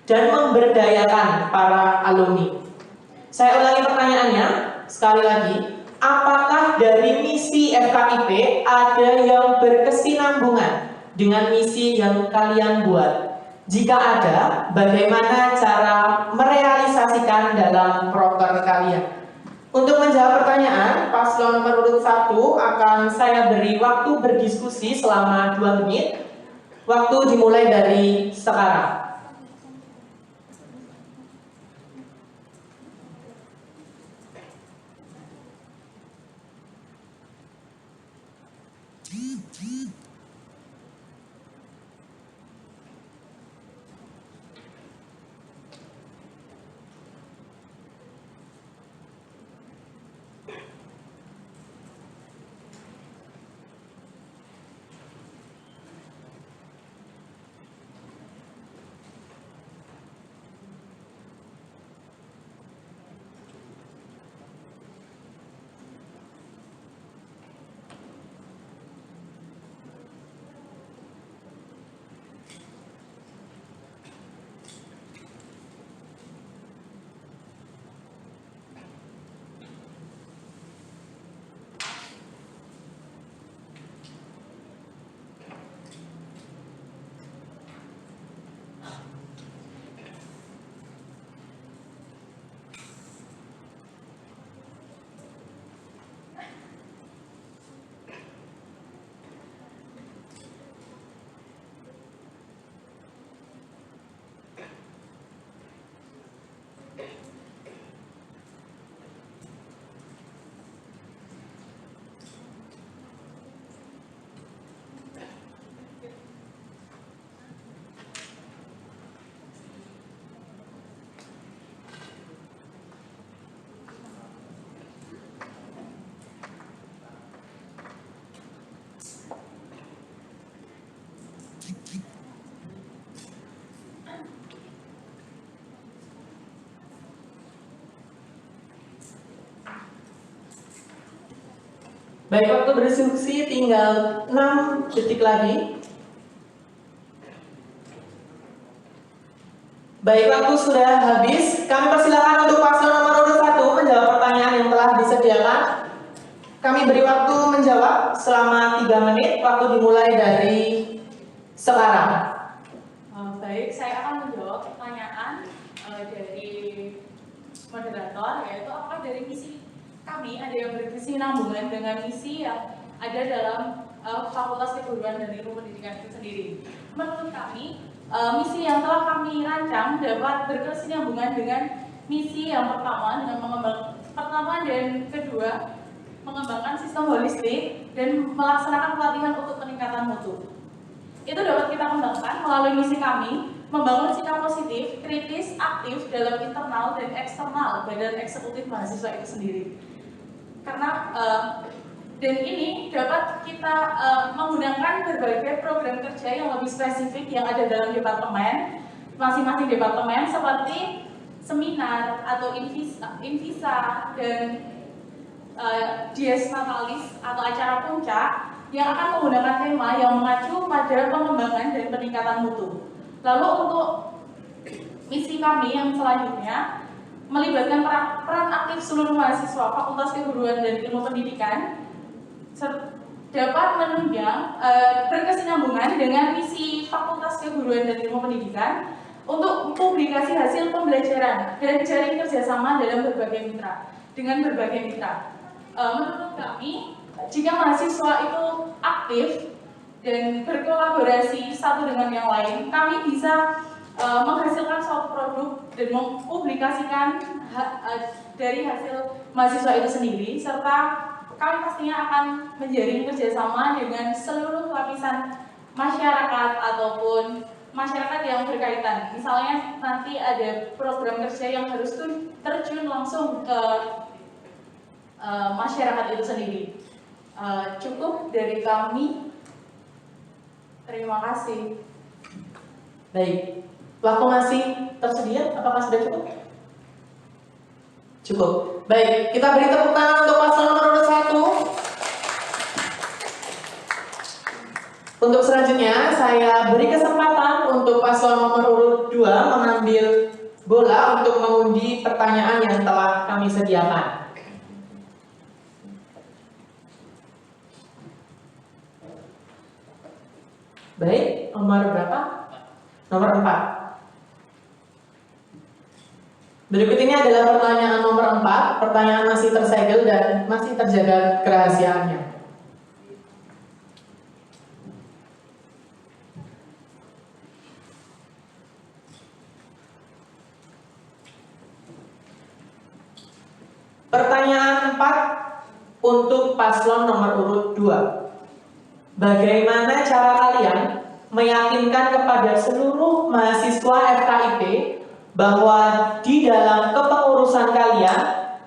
F: dan memberdayakan para alumni. Saya ulangi pertanyaannya sekali lagi. Apakah dari misi FKIP ada yang berkesinambungan dengan misi yang kalian buat? Jika ada, bagaimana cara merealisasikan dalam proker kalian? Untuk menjawab pertanyaan, paslon nomor urut 1 akan saya beri waktu berdiskusi selama 2 menit. Waktu dimulai dari sekarang. Baik, waktu berdiskusi tinggal 6 detik lagi. Baik, waktu sudah habis. Kami persilakan untuk paslon nomor urut 1 menjawab pertanyaan yang telah disediakan. Kami beri waktu menjawab selama 3 menit. Waktu dimulai dari sekarang.
D: Baik, saya akan menjawab pertanyaan dari moderator, yaitu apakah dari misi kami ada yang berkesinambungan dengan misi yang ada dalam Fakultas Keguruan dan Ilmu Pendidikan itu sendiri. Menurut kami, misi yang telah kami rancang dapat berkesinambungan dengan misi yang pertama dengan dan kedua mengembangkan sistem holistik dan melaksanakan pelatihan untuk peningkatan mutu. Itu dapat kita kembangkan melalui misi kami membangun sikap positif, kritis, aktif dalam internal dan eksternal badan eksekutif mahasiswa itu sendiri. Karena dan ini dapat kita menggunakan berbagai program kerja yang lebih spesifik yang ada dalam departemen, masing-masing departemen, seperti seminar atau invisa dan dies natalis atau acara puncak yang akan menggunakan tema yang mengacu pada pengembangan dan peningkatan mutu. Lalu untuk misi kami yang selanjutnya melibatkan peran aktif seluruh mahasiswa Fakultas Keguruan dan Ilmu Pendidikan dapat menunjang berkesinambungan dengan misi Fakultas Keguruan dan Ilmu Pendidikan untuk publikasi hasil pembelajaran dan jaring kerjasama dalam berbagai mitra dengan berbagai mitra. Menurut kami, jika mahasiswa itu aktif dan berkolaborasi satu dengan yang lain, kami bisa menghasilkan suatu produk dan mempublikasikan dari hasil mahasiswa itu sendiri, serta kami pastinya akan menjaring kerjasama dengan seluruh lapisan masyarakat ataupun masyarakat yang berkaitan. Misalnya nanti ada program kerja yang harus terjun langsung ke masyarakat itu sendiri. Cukup dari kami. Terima kasih.
F: Baik, waktu masih tersedia? Apakah sudah cukup? Cukup. Baik, kita beri tepuk tangan untuk paslon nomor urut 1. Untuk selanjutnya, saya beri kesempatan untuk paslon nomor urut 2 mengambil bola untuk mengundi pertanyaan yang telah kami sediakan. Baik, nomor berapa? Nomor 4. Berikut ini adalah pertanyaan nomor 4. Pertanyaan masih tersegel dan masih terjaga kerahasiaannya. Pertanyaan 4 untuk paslon nomor urut 2. Bagaimana cara kalian meyakinkan kepada seluruh mahasiswa FKIP bahwa di dalam kepengurusan kalian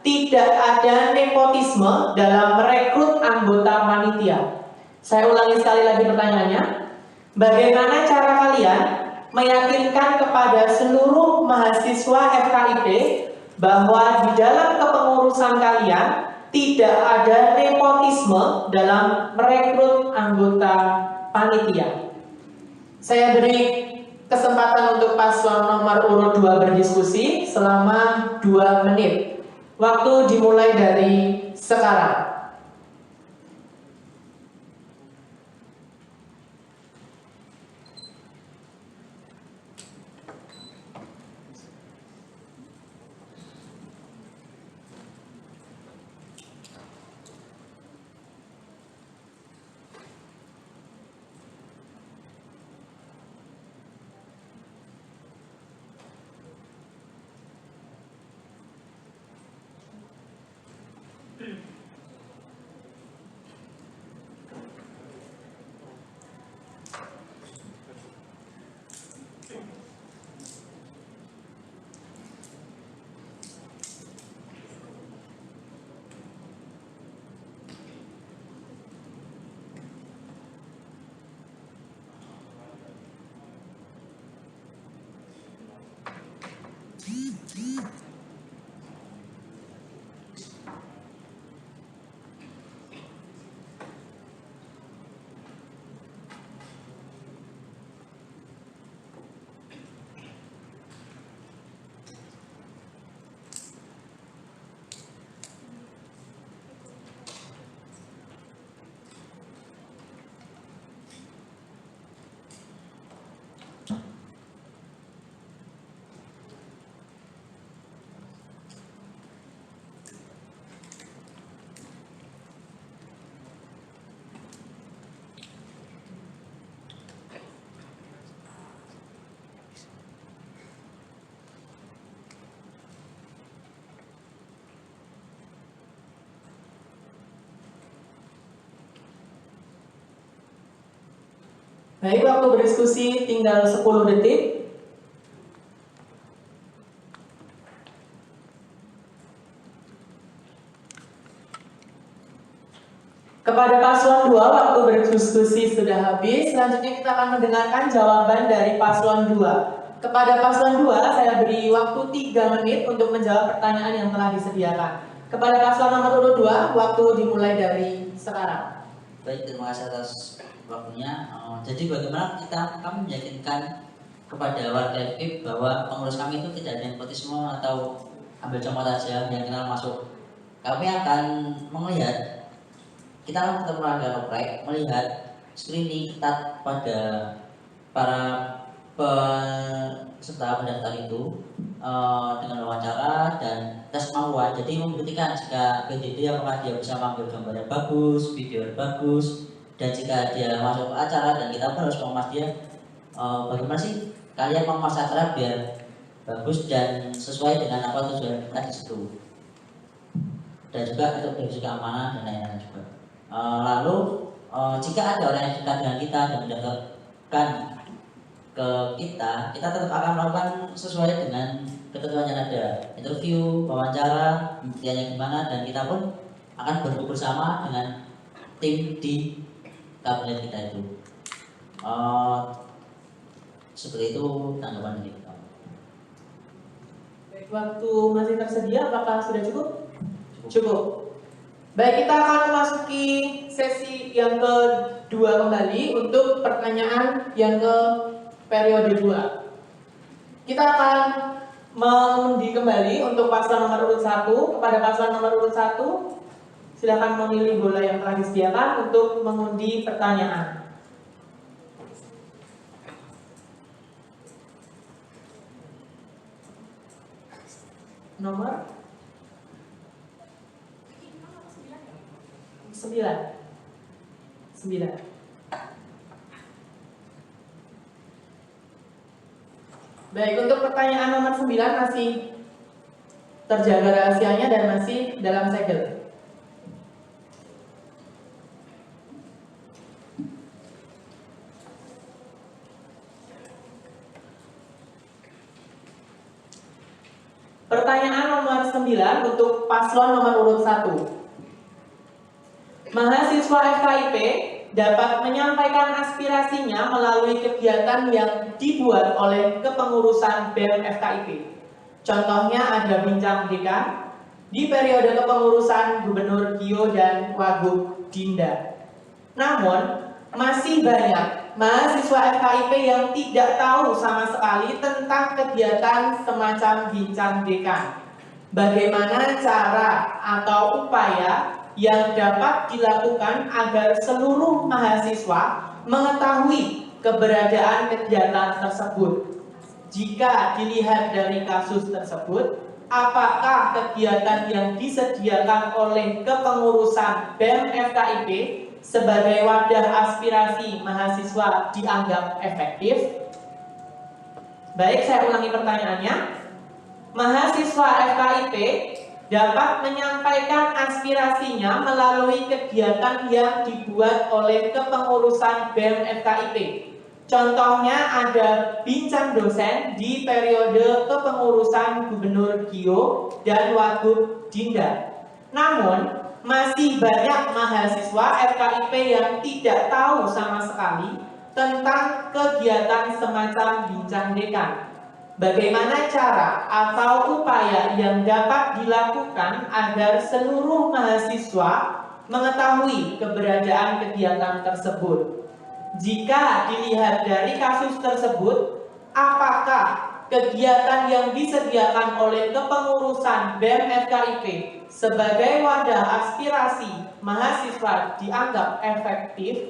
F: tidak ada nepotisme dalam merekrut anggota panitia? Saya ulangi sekali lagi pertanyaannya. Bagaimana cara kalian meyakinkan kepada seluruh mahasiswa FKIP bahwa di dalam kepengurusan kalian tidak ada nepotisme dalam merekrut anggota panitia? Saya beri kesempatan untuk paslon nomor urut 2 berdiskusi selama 2 menit. Waktu dimulai dari sekarang. Baik, waktu berdiskusi tinggal 10 detik. Kepada paslon 2, waktu berdiskusi sudah habis. Selanjutnya kita akan mendengarkan jawaban dari paslon 2. Kepada paslon 2, saya beri waktu 3 menit untuk menjawab pertanyaan yang telah disediakan. Kepada paslon nomor urut 2, waktu dimulai dari sekarang.
H: Baik, terima kasih atas waktunya. Jadi bagaimana kami meyakinkan kepada warga FIP bahwa pengurus kami itu tidak ada nepotisme atau ambil comot saja yang kenal masuk. Kami akan melihat, kita akan tetap melakukan oprek, melihat screening ketat pada para peserta pendaftar itu dengan wawancara dan tes kemampuan. Jadi membuktikan jika PDD apakah dia bisa mengambil gambar yang bagus, video yang bagus, dan jika dia masuk ke acara dan kita pun harus mengemas dia, bagaimana sih kalian mengemas acara biar bagus dan sesuai dengan apa tujuan kita di situ, dan juga untuk prinsip keamanan dan lain-lain juga. Lalu jika ada orang yang dekat dengan kita dan mendaftarkan ke kita tetap akan melakukan sesuai dengan ketentuan yang ada, interview, wawancara, pembuktiannya gimana, dan kita pun akan berkumpul bersama dengan tim di kabinet kita itu. Seperti itu tanggapan dari kita.
F: Baik, waktu masih tersedia, apakah sudah cukup? Cukup. Baik, kita akan memasuki sesi yang kedua kembali untuk pertanyaan yang ke periode 2. Kita akan mengundi kembali untuk paslon nomor urut 1. Kepada paslon nomor urut 1, silakan memilih bola yang telah disediakan untuk mengundi pertanyaan. Nomor 9. Baik, untuk pertanyaan nomor 9 masih terjaga rahasianya dan masih dalam segel. Pertanyaan nomor 9 untuk paslon nomor urut 1. Mahasiswa FKIP dapat menyampaikan aspirasinya melalui kegiatan yang dibuat oleh kepengurusan BEM FKIP. Contohnya ada bincang dekan di periode kepengurusan Gubernur Gio dan Wagub Dinda. Namun, masih banyak mahasiswa FKIP yang tidak tahu sama sekali tentang kegiatan semacam bincang dekan. Bagaimana cara atau upaya yang dapat dilakukan agar seluruh mahasiswa mengetahui keberadaan kegiatan tersebut? Jika dilihat dari kasus tersebut, apakah kegiatan yang disediakan oleh kepengurusan BEM FKIP sebagai wadah aspirasi mahasiswa dianggap efektif? Baik, saya ulangi pertanyaannya. Mahasiswa FKIP dapat menyampaikan aspirasinya melalui kegiatan yang dibuat oleh kepengurusan BEM FKIP. Contohnya ada bincang dosen di periode kepengurusan Gubernur Gio dan Wagub Dinda. Namun, masih banyak mahasiswa FKIP yang tidak tahu sama sekali tentang kegiatan semacam bincang dekan. Bagaimana cara atau upaya yang dapat dilakukan agar seluruh mahasiswa mengetahui keberadaan kegiatan tersebut? Jika dilihat dari kasus tersebut, apakah kegiatan yang disediakan oleh kepengurusan BEM FKIP sebagai wadah aspirasi mahasiswa dianggap efektif?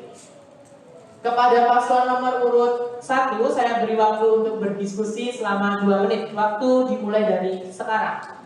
F: Kepada paslon nomor urut 1, saya beri waktu untuk berdiskusi selama 2 menit. Waktu dimulai dari sekarang.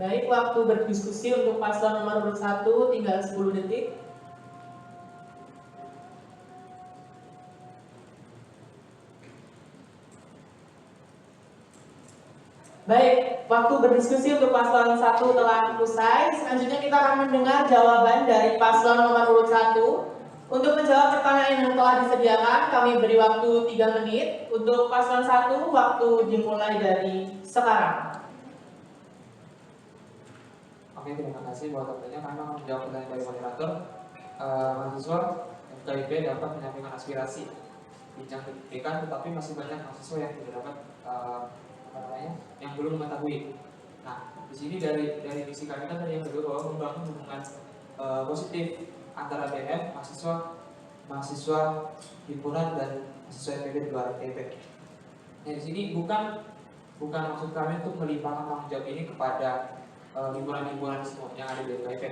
F: Baik, waktu berdiskusi untuk paslon nomor urut 1 tinggal 10 detik. Baik, waktu berdiskusi untuk paslon 1 telah usai. Selanjutnya kita akan mendengar jawaban dari paslon nomor urut 1. Untuk menjawab pertanyaan yang telah disediakan, kami beri waktu 3 menit. Untuk paslon 1, waktu dimulai dari sekarang.
G: Oke, terima kasih buat waktunya. Kami akan menjawab pertanyaan dari moderator. Mahasiswa FKIP dapat menyampaikan aspirasi bincang pendidikan, tetapi masih banyak mahasiswa yang tidak dapat yang belum mengetahui. Nah, di sini dari misi kami kan tadi yang kedua bahwa membangun hubungan positif antara BM, mahasiswa himpunan dan mahasiswa FKIP di luar FKIP. Nah, di sini bukan maksud kami untuk melimpahkan tanggung jawab ini kepada himpunan-himpunan semua yang ada di FKIP,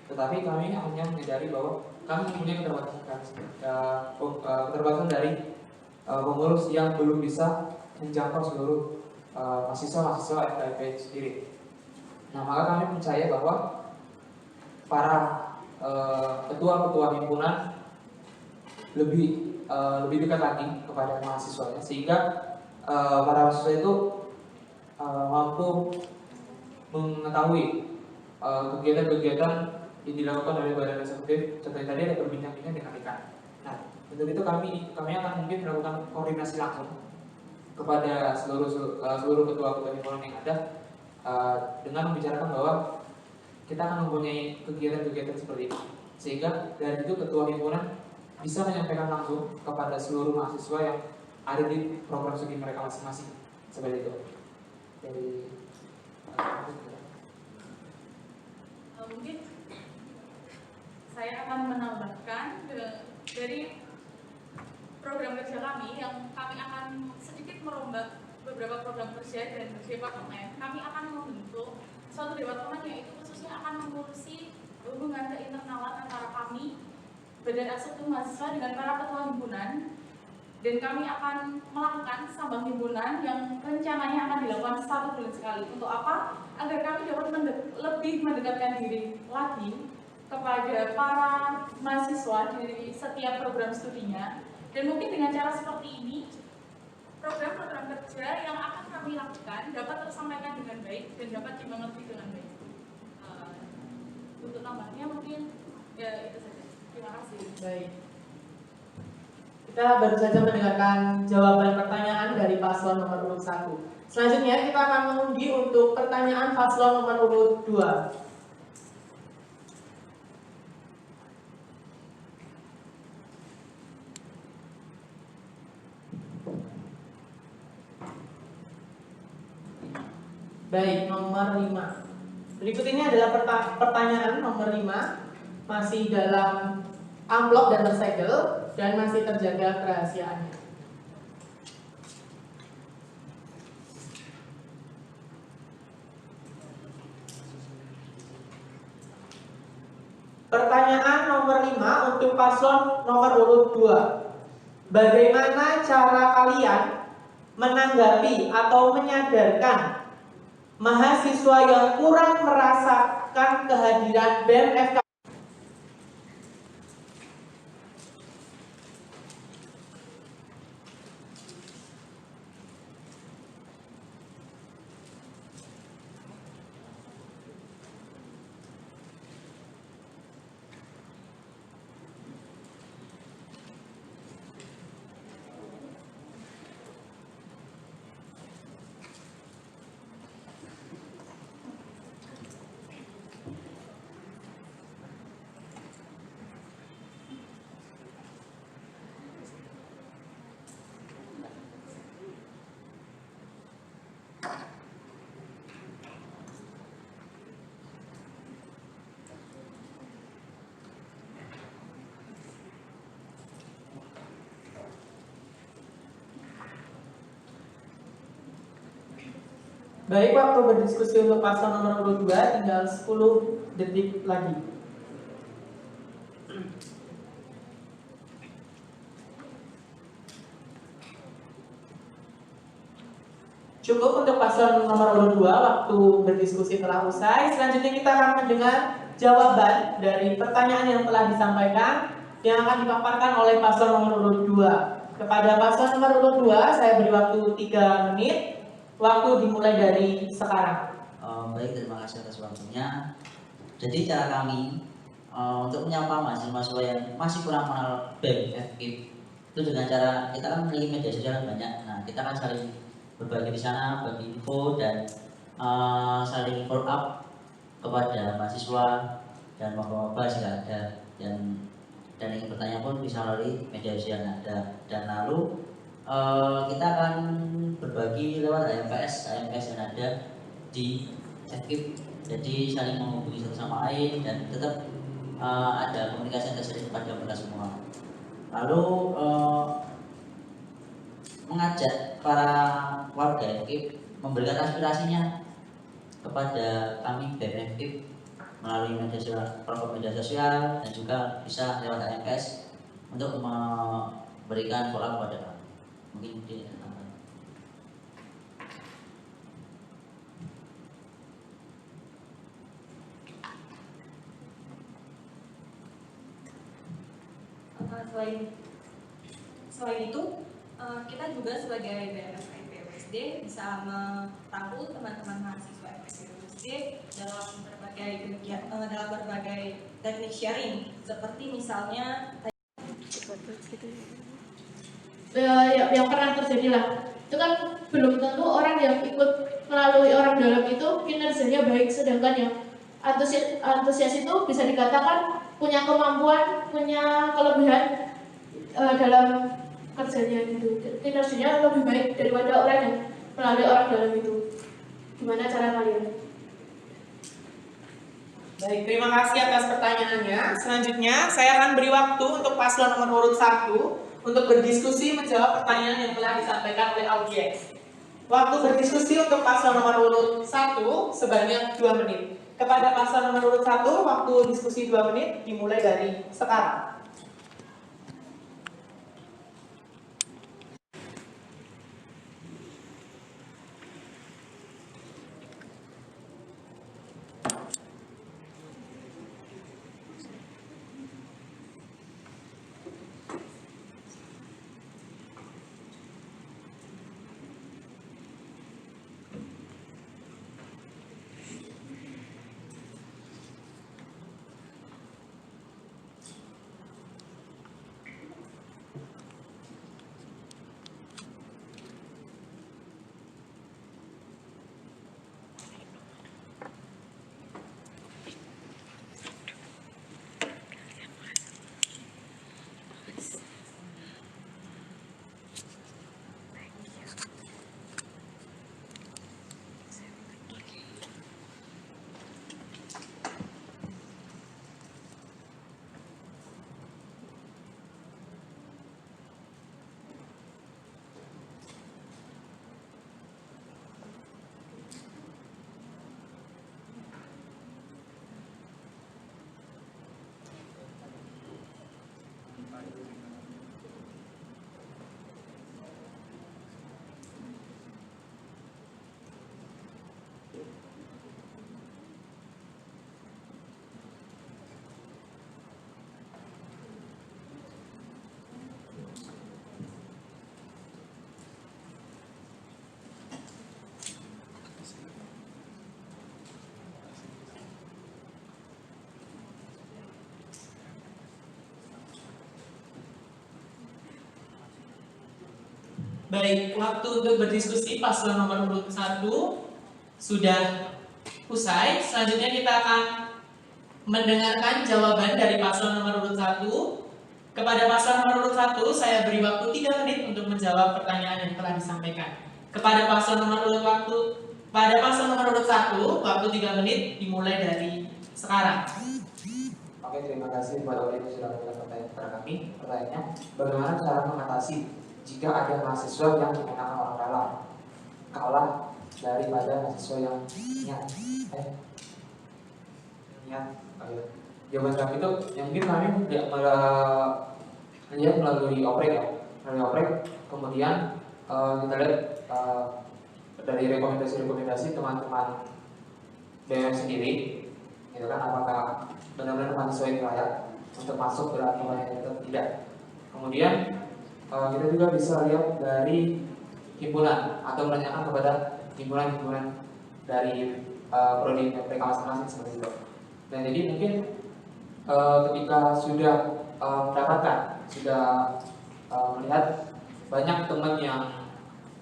G: tetapi kami hanya menyadari bahwa kami mempunyai keterbatasan dari pengurus yang belum bisa menjangkau seluruh mahasiswa FKIP sendiri. Nah, maka kami percaya bahwa para ketua-ketua himpunan lebih dekat lagi kepada mahasiswanya, sehingga para mahasiswa itu mampu mengetahui kegiatan-kegiatan yang dilakukan oleh badan eksekutif. Contohnya tadi ada berbincang-bincang dengan rekan. Nah, untuk itu kami akan mungkin melakukan koordinasi langsung kepada seluruh ketua-ketua himpunan yang ada dengan membicarakan bahwa kita akan mempunyai kegiatan-kegiatan seperti ini, sehingga dari itu ketua himpunan bisa menyampaikan langsung kepada seluruh mahasiswa yang ada di program studi mereka masing-masing. Seperti itu. Dari
J: mungkin saya akan menambahkan dari program kerja kami yang kami akan sedikit merombak beberapa program kerja dan departemen. Kami akan membentuk suatu departemen yang itu khususnya akan mengurusi hubungan keinternalan antara kami badan eksekutif mahasiswa dengan para ketua himpunan, dan kami akan melakukan sambang himpunan yang rencananya akan dilakukan 1 bulan sekali. Untuk apa? Agar kami dapat lebih mendekatkan diri lagi kepada para mahasiswa dari setiap program studinya. Dan mungkin dengan cara seperti ini, program-program kerja yang akan kami lakukan dapat tersampaikan dengan baik dan dapat dimengerti dengan baik. Untuk tambahnya mungkin ya itu saja. Terima kasih.
F: Baik. Kita baru saja mendengarkan jawaban pertanyaan dari paslon nomor urut 1. Selanjutnya kita akan mengundi untuk pertanyaan paslon nomor urut 2. Baik, nomor 5. Berikut ini adalah pertanyaan nomor 5, masih dalam amplop dan tersegel dan masih terjaga kerahasiaannya. Pertanyaan nomor 5 untuk paslon nomor urut 2. Bagaimana cara kalian menanggapi atau menyadarkan mahasiswa yang kurang merasakan kehadiran BEM FK? Baik, waktu berdiskusi untuk paslon nomor urut 2 tinggal 10 detik lagi. Cukup untuk paslon nomor urut 2, waktu berdiskusi telah usai. Selanjutnya kita akan mendengar jawaban dari pertanyaan yang telah disampaikan yang akan dipaparkan oleh paslon nomor urut 2. Kepada paslon nomor urut 2, saya beri waktu 3 menit. Waktu dimulai dari sekarang.
H: Baik, terima kasih atas waktunya. Jadi cara kami untuk menyapa mahasiswa yang masih kurang mengenal BEM FKIP itu dengan cara kita kan memiliki media sosial banyak. Nah, kita kan saling berbagi di sana, bagi info dan saling follow up kepada mahasiswa dan maba-maba jika ada dan ingin bertanya pun bisa melalui media sosial yang ada. Dan lalu kita akan berbagi lewat AMPS yang ada di FKIP. Jadi saling menghubungi satu sama lain dan tetap ada komunikasi yang terjadi kepada mereka semua. Lalu mengajak para warga FKIP memberikan aspirasinya kepada kami BEM FKIP melalui platform media sosial dan juga bisa lewat AMPS untuk memberikan follow up kepada kami. Mungkin di
I: selain itu kita juga sebagai BEM FKIP USD bisa merangkul teman-teman mahasiswa FKIP USD dalam berbagai teknik sharing seperti misalnya
D: yang pernah terjadi lah. Itu kan belum tentu orang yang ikut melalui orang dalam itu kinerjanya baik, sedangkan yang antusias itu bisa dikatakan punya kemampuan, punya kelebihan dalam kerjanya gitu. Kinerjanya lebih baik daripada orang yang melalui orang dalam itu. Gimana cara kalian?
F: Baik, terima kasih atas pertanyaannya. Selanjutnya saya akan beri waktu untuk paslon nomor urut 1 untuk berdiskusi menjawab pertanyaan yang telah disampaikan oleh audiens. Waktu berdiskusi untuk paslon nomor urut 1 sebanyak 2 menit. Kepada paslon nomor urut 1, waktu diskusi 2 menit dimulai dari sekarang. Baik, waktu untuk berdiskusi paslon nomor urut 1 sudah usai. Selanjutnya kita akan mendengarkan jawaban dari paslon nomor urut 1. Kepada paslon nomor urut 1, saya beri waktu 3 menit untuk menjawab pertanyaan yang telah disampaikan. Kepada paslon nomor urut 1, waktu 3 menit dimulai dari sekarang.
G: Oke, terima kasih buat audiens yang sudah menyampaikan pertanyaan kepada kami. Pertanyaannya, bagaimana cara mengatasi jika ada mahasiswa yang menggunakan orang dalam kalah daripada mahasiswa yang niat? Jawaban kami itu yang mungkin kami melihat melalui oprek ya, kemudian kita lihat dari dari rekomendasi teman-teman BEM sendiri, gitu kan, apakah benar-benar mahasiswa itu layak untuk masuk ke aturan itu tidak. Kemudian kita juga bisa lihat dari himpunan atau menanyakan kepada himpunan-himpunan dari prodi mereka masing-masing seperti itu. Dan jadi mungkin ketika sudah mendapatkan, sudah melihat banyak teman yang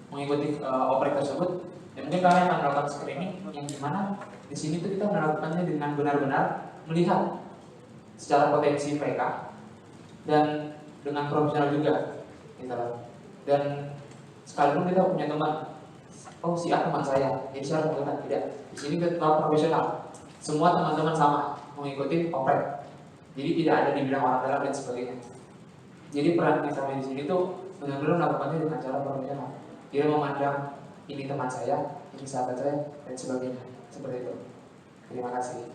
G: mengikuti oprek tersebut, ya mungkin kalian akan melakukan screening yang dimana di sini tuh kita melakukannya dengan benar-benar melihat secara potensi mereka dan dengan profesional juga, gitu. Dan sekalipun kita punya teman, oh si A teman saya, jadi saya harus melakukan tidak. Di sini kita profesional, semua teman-teman sama mengikuti oprek, jadi tidak ada dibilang orang dalam dan sebagainya. Jadi peran kita di sini tuh benar-benar melakukannya dengan cara profesional. Dia memandang ini teman saya, ini sahabat saya, dan sebagainya. Seperti itu. Terima kasih.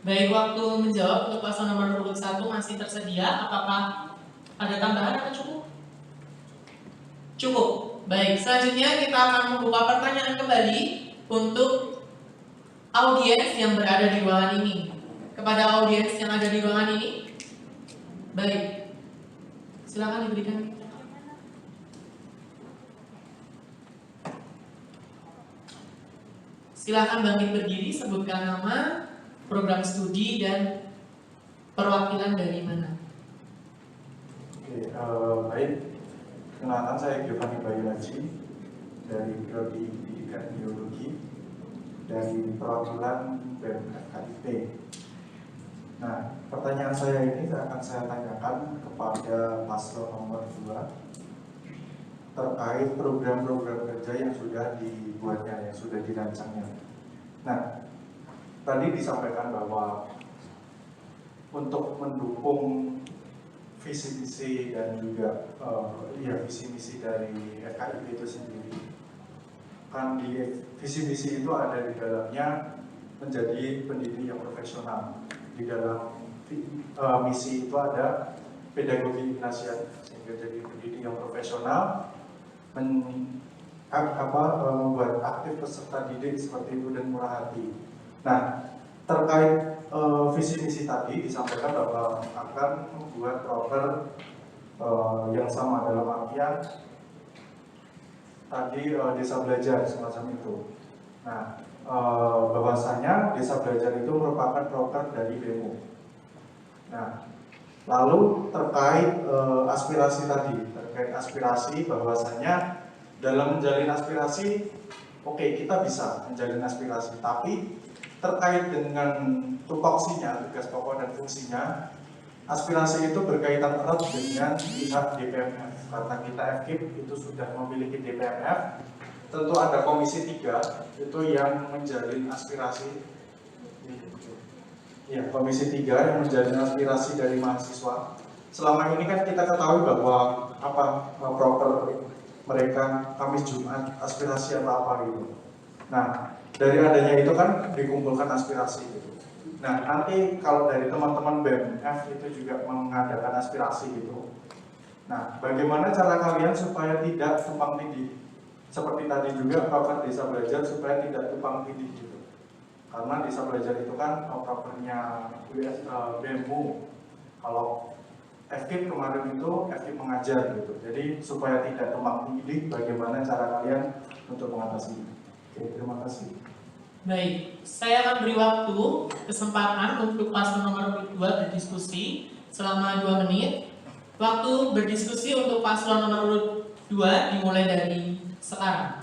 F: Baik, waktu menjawab untuk paslon nomor urut 1 masih tersedia. Apakah ada tambahan atau cukup? Cukup. Baik, selanjutnya kita akan membuka pertanyaan kembali untuk audiens yang berada di ruangan ini. Kepada audiens yang ada di ruangan ini, baik, silakan diberikan. Silakan bangkit berdiri, sebutkan nama, program studi, dan perwakilan dari mana.
C: Oke, baik. Kenalkan, saya Giovanni Bayu Haji dari Prodi Pendidikan Biologi dari perwakilan BEM FKIP. Nah, pertanyaan saya ini akan saya tanyakan kepada paslon nomor 2 terkait program-program kerja yang sudah dibuatnya, yang sudah dirancangnya. Nah, tadi disampaikan bahwa untuk mendukung visi misi dan juga visi misi dari FKIP itu sendiri, kan di visi misi itu ada di dalamnya menjadi pendidik yang profesional. Di dalam misi itu ada pedagogi Ignatian, sehingga jadi pendidik yang profesional, membuat aktif peserta didik seperti itu dan murah hati. Nah, terkait visi misi tadi disampaikan bahwa akan membuat proker yang sama, dalam artian tadi desa belajar semacam itu. Nah, bahwasanya desa belajar itu merupakan proker dari BEMU. Nah, lalu terkait aspirasi tadi, terkait aspirasi bahwasanya dalam menjalin aspirasi, oke, kita bisa menjalin aspirasi, tapi terkait dengan tupoksinya, tugas pokok dan fungsinya, aspirasi itu berkaitan erat dengan pihak DPMF. Karena kita FKIP itu sudah memiliki DPMF, tentu ada komisi 3 itu yang menjalin aspirasi. Ya, komisi 3 yang menjalin aspirasi dari mahasiswa. Selama ini kan kita ketahui bahwa proker mereka Kamis Jumat aspirasi apa gitu. Nah, dari adanya itu kan dikumpulkan aspirasi gitu. Nah, nanti kalau dari teman-teman BEMF itu juga mengadakan aspirasi gitu. Nah, bagaimana cara kalian supaya tidak tumpang tindih? Seperti tadi juga proker desa belajar supaya tidak tumpang tindih gitu. Karena desa belajar itu kan prokernya BEMU. Kalau FKIP kemarin itu FKIP mengajar gitu. Jadi supaya tidak tumpang tindih, bagaimana cara kalian untuk mengatasi? Oke, terima kasih.
F: Baik, saya akan beri waktu kesempatan untuk paslon nomor 2 berdiskusi selama 2 menit. Waktu berdiskusi untuk paslon nomor 2 dimulai dari sekarang.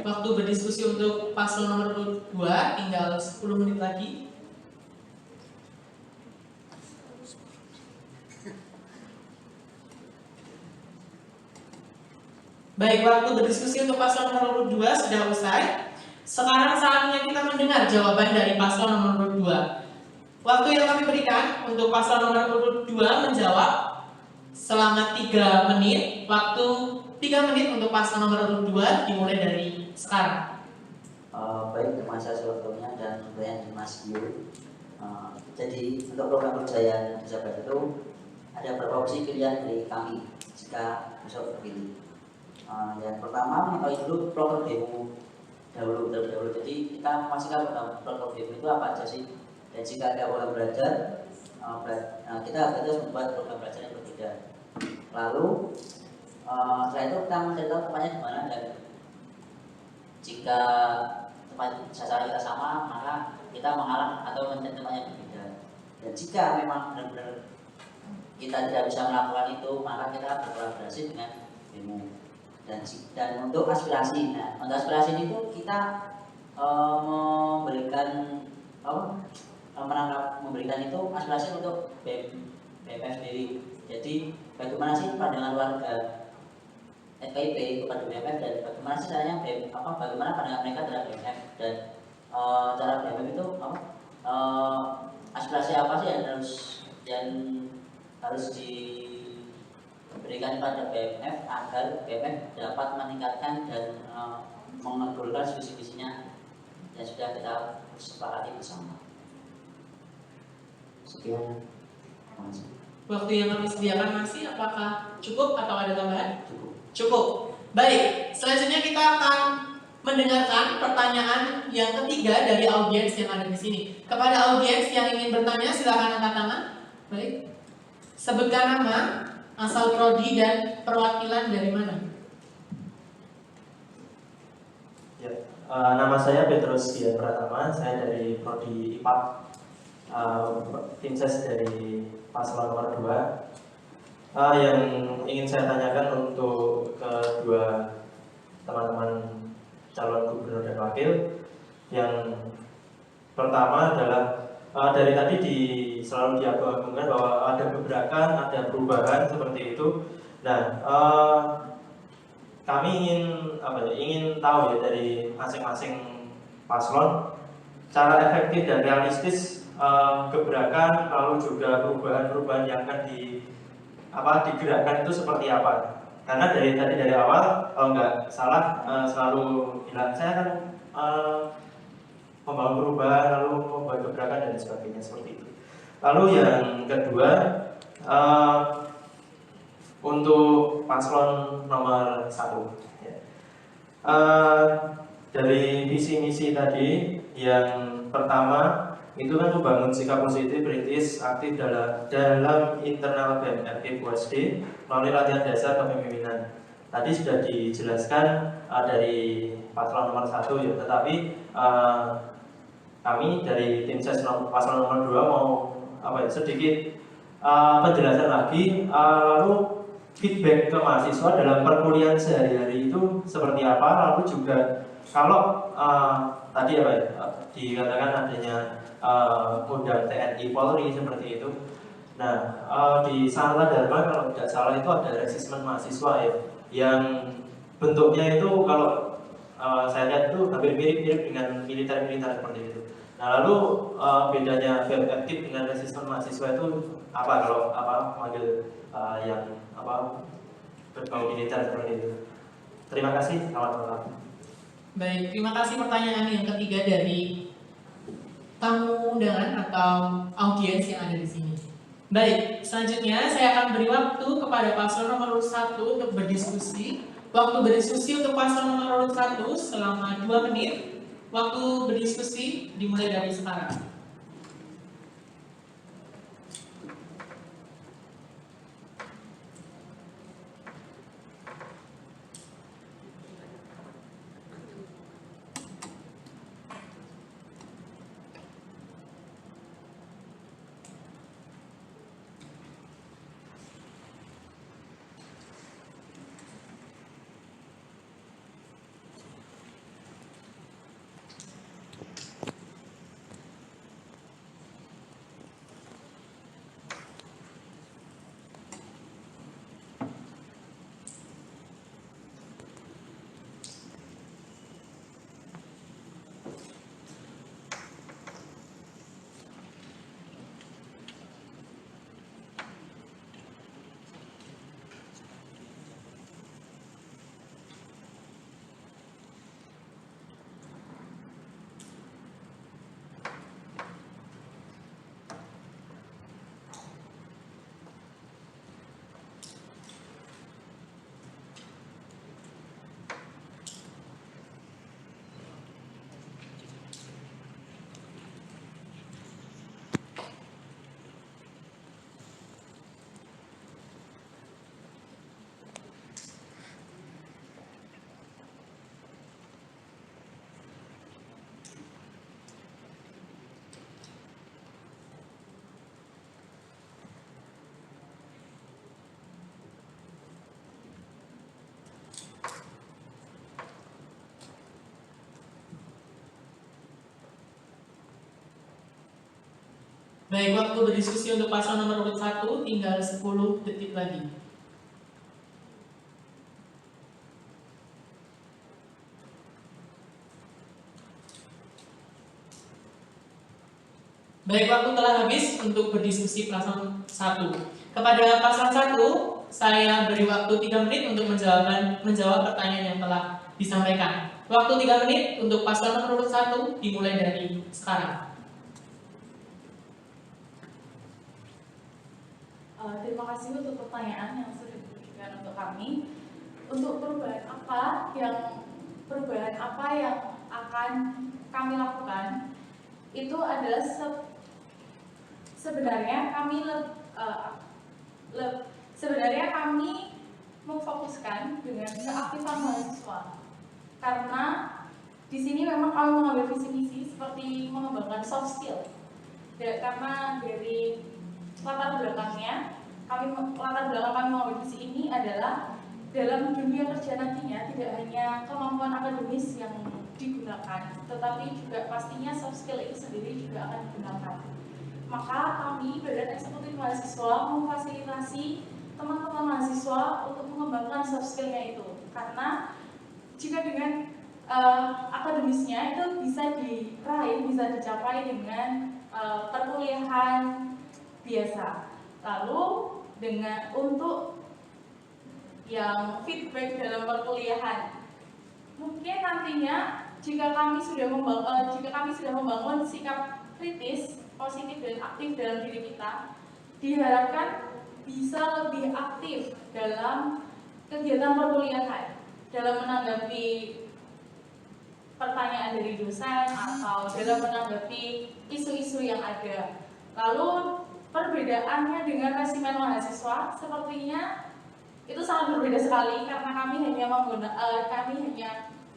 F: Waktu berdiskusi untuk paslon nomor 2 tinggal 10 menit lagi. Baik, waktu berdiskusi untuk paslon nomor 2 sudah usai. Sekarang saatnya kita mendengar jawaban dari paslon nomor 2. Waktu yang kami berikan untuk paslon nomor 2 menjawab selama 3 menit. Waktu 3 menit untuk paslon nomor 2 dimulai dari sekarang.
H: Baik, terima kasih waktunya dan pertanyaan Mas Yu. Jadi untuk program kerja yang disampaikan itu ada beberapa opsi pilihan dari kami jika bisa terpilih. Yang pertama, dulu program demo dahulu. Jadi kita memastikan program demo itu apa aja sih? Dan jika ada program belajar, kita harus membuat program belajar yang berbeda. Lalu setelah itu kita mencari tahu tempatnya di mana, dan jika tempat sasaran kita sama, maka kita mengalah atau mencari tempat yang berbeda. Dan jika memang benar-benar kita tidak bisa melakukan itu, maka kita berkolaborasi dengan demo. Dan untuk aspirasi, untuk aspirasi itu kita memberikan itu aspirasi untuk BMF sendiri. Jadi bagaimana sih pandangan warga FKIP kepada BMF, dan bagaimana sih caranya bagaimana pandangan mereka terhadap BMF, dan cara BMF itu aspirasi apa sih yang harus diberikan pada BMF agar BMF dapat meningkatkan dan mengabulkan visi-visinya yang sudah kita sepakati bersama. Sekian. Terima kasih.
F: Waktu yang kami sediakan masih, apakah cukup atau ada tambahan?
H: Cukup.
F: Cukup. Baik, selanjutnya kita akan mendengarkan pertanyaan yang ketiga dari audiens yang ada di sini. Kepada audiens yang ingin bertanya, silakan angkat tangan. Baik. Sebutkan nama, asal prodi dan perwakilan dari mana?
K: Ya, nama saya Petrus Dian Pratama, saya dari prodi IPA, tim ses dari paslon nomor 2. Yang ingin saya tanyakan untuk kedua teman-teman calon gubernur dan wakil, yang pertama adalah dari tadi selalu diagung-agungkan bahwa ada gebrakan, ada perubahan seperti itu. Nah, kami ingin tahu ya dari masing-masing paslon cara efektif dan realistis gebrakan, lalu juga perubahan-perubahan yang akan digerakkan itu seperti apa. Karena dari awal kalau nggak salah selalu bilang saya kan membangun perubahan, lalu membuat gebrakan dan sebagainya seperti itu. Lalu yang kedua, untuk paslon nomor 1 ya. Dari visi misi tadi, yang pertama itu kan membangun sikap positif, kritis, aktif dalam internal BMF USD melalui latihan dasar kepemimpinan. Tadi sudah dijelaskan dari paslon nomor 1 ya, tetapi kami dari tim ses paslon nomor 2 mau sedikit penjelasan lagi, lalu feedback ke mahasiswa dalam perkuliahan sehari-hari itu seperti apa, lalu juga kalau tadi dikatakan adanya undang TNI Polri seperti itu. Nah, di Sarla Dharma kalau tidak salah itu ada resismen mahasiswa ya, yang bentuknya itu kalau saya lihat itu hampir mirip-mirip dengan militer-militer seperti itu. Nah, lalu bedanya aktif dengan resismen mahasiswa itu apa kalau manggil yang berbau militer seperti itu? Terima kasih, selamat malam.
F: Baik, terima kasih pertanyaan yang ketiga dari tamu undangan atau audiens yang ada di sini. Baik, selanjutnya saya akan beri waktu kepada paslon nomor 1 untuk berdiskusi. Waktu berdiskusi untuk paslon nomor 1 selama 2 menit. Waktu berdiskusi dimulai dari sekarang. Baik, waktu berdiskusi untuk paslon nomor urut 1 tinggal 10 detik lagi. Baik, waktu telah habis untuk berdiskusi paslon 1. Kepada paslon 1, saya beri waktu 3 menit untuk menjawab pertanyaan yang telah disampaikan. Waktu 3 menit untuk paslon nomor urut 1 dimulai dari sekarang.
J: Terima kasih untuk pertanyaan yang sudah diberikan untuk kami. Untuk perubahan apa yang akan kami lakukan itu adalah sebenarnya kami memfokuskan dengan keaktifan mahasiswa, karena di sini memang kami mengambil visi misi seperti mengembangkan soft skill. Karena dari latar belakang kami mengambil visi ini adalah dalam dunia kerja nantinya tidak hanya kemampuan akademis yang digunakan, tetapi juga pastinya soft skill itu sendiri juga akan digunakan. Maka kami Badan Eksekutif Mahasiswa memfasilitasi teman-teman mahasiswa untuk mengembangkan soft skill-nya itu, karena jika dengan akademisnya itu bisa diraih, bisa dicapai dengan perkuliahan biasa. Lalu untuk yang feedback dalam perkuliahan, mungkin nantinya jika kami sudah membangun sikap kritis, positif dan aktif dalam diri kita, diharapkan bisa lebih aktif dalam kegiatan perkuliahan, dalam menanggapi pertanyaan dari dosen atau dalam menanggapi isu-isu yang ada. Lalu perbedaannya dengan resimen mahasiswa sepertinya itu sangat berbeda sekali, karena kami hanya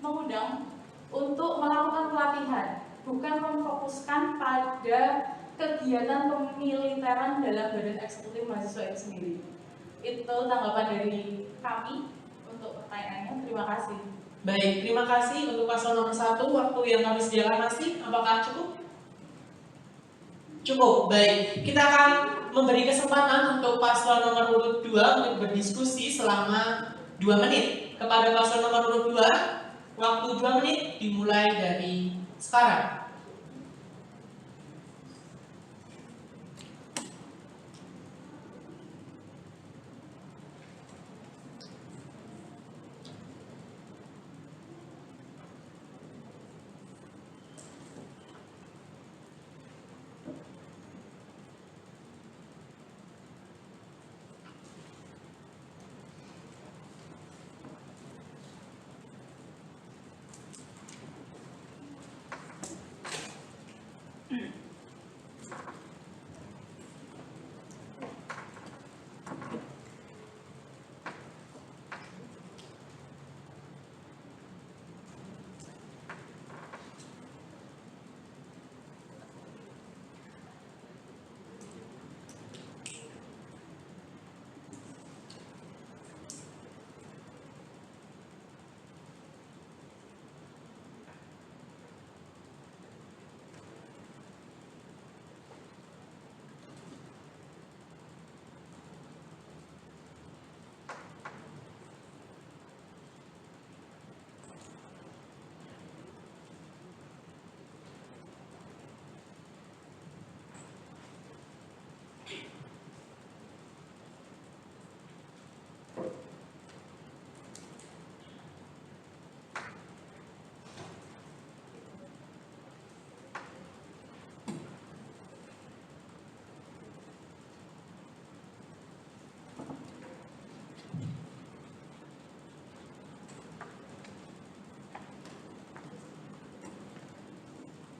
J: mengundang untuk melakukan pelatihan, bukan memfokuskan pada kegiatan kemiliteran dalam Badan Eksekutif Mahasiswa itu sendiri. Itu tanggapan dari kami untuk pertanyaannya. Terima kasih.
F: Baik, terima kasih untuk paslon nomor 1. Waktu yang kami sediakan masih, apakah cukup? Cukup, baik. Kita akan memberi kesempatan untuk paslon nomor urut 2 untuk berdiskusi selama 2 menit. Kepada paslon nomor urut 2, waktu 2 menit dimulai dari sekarang.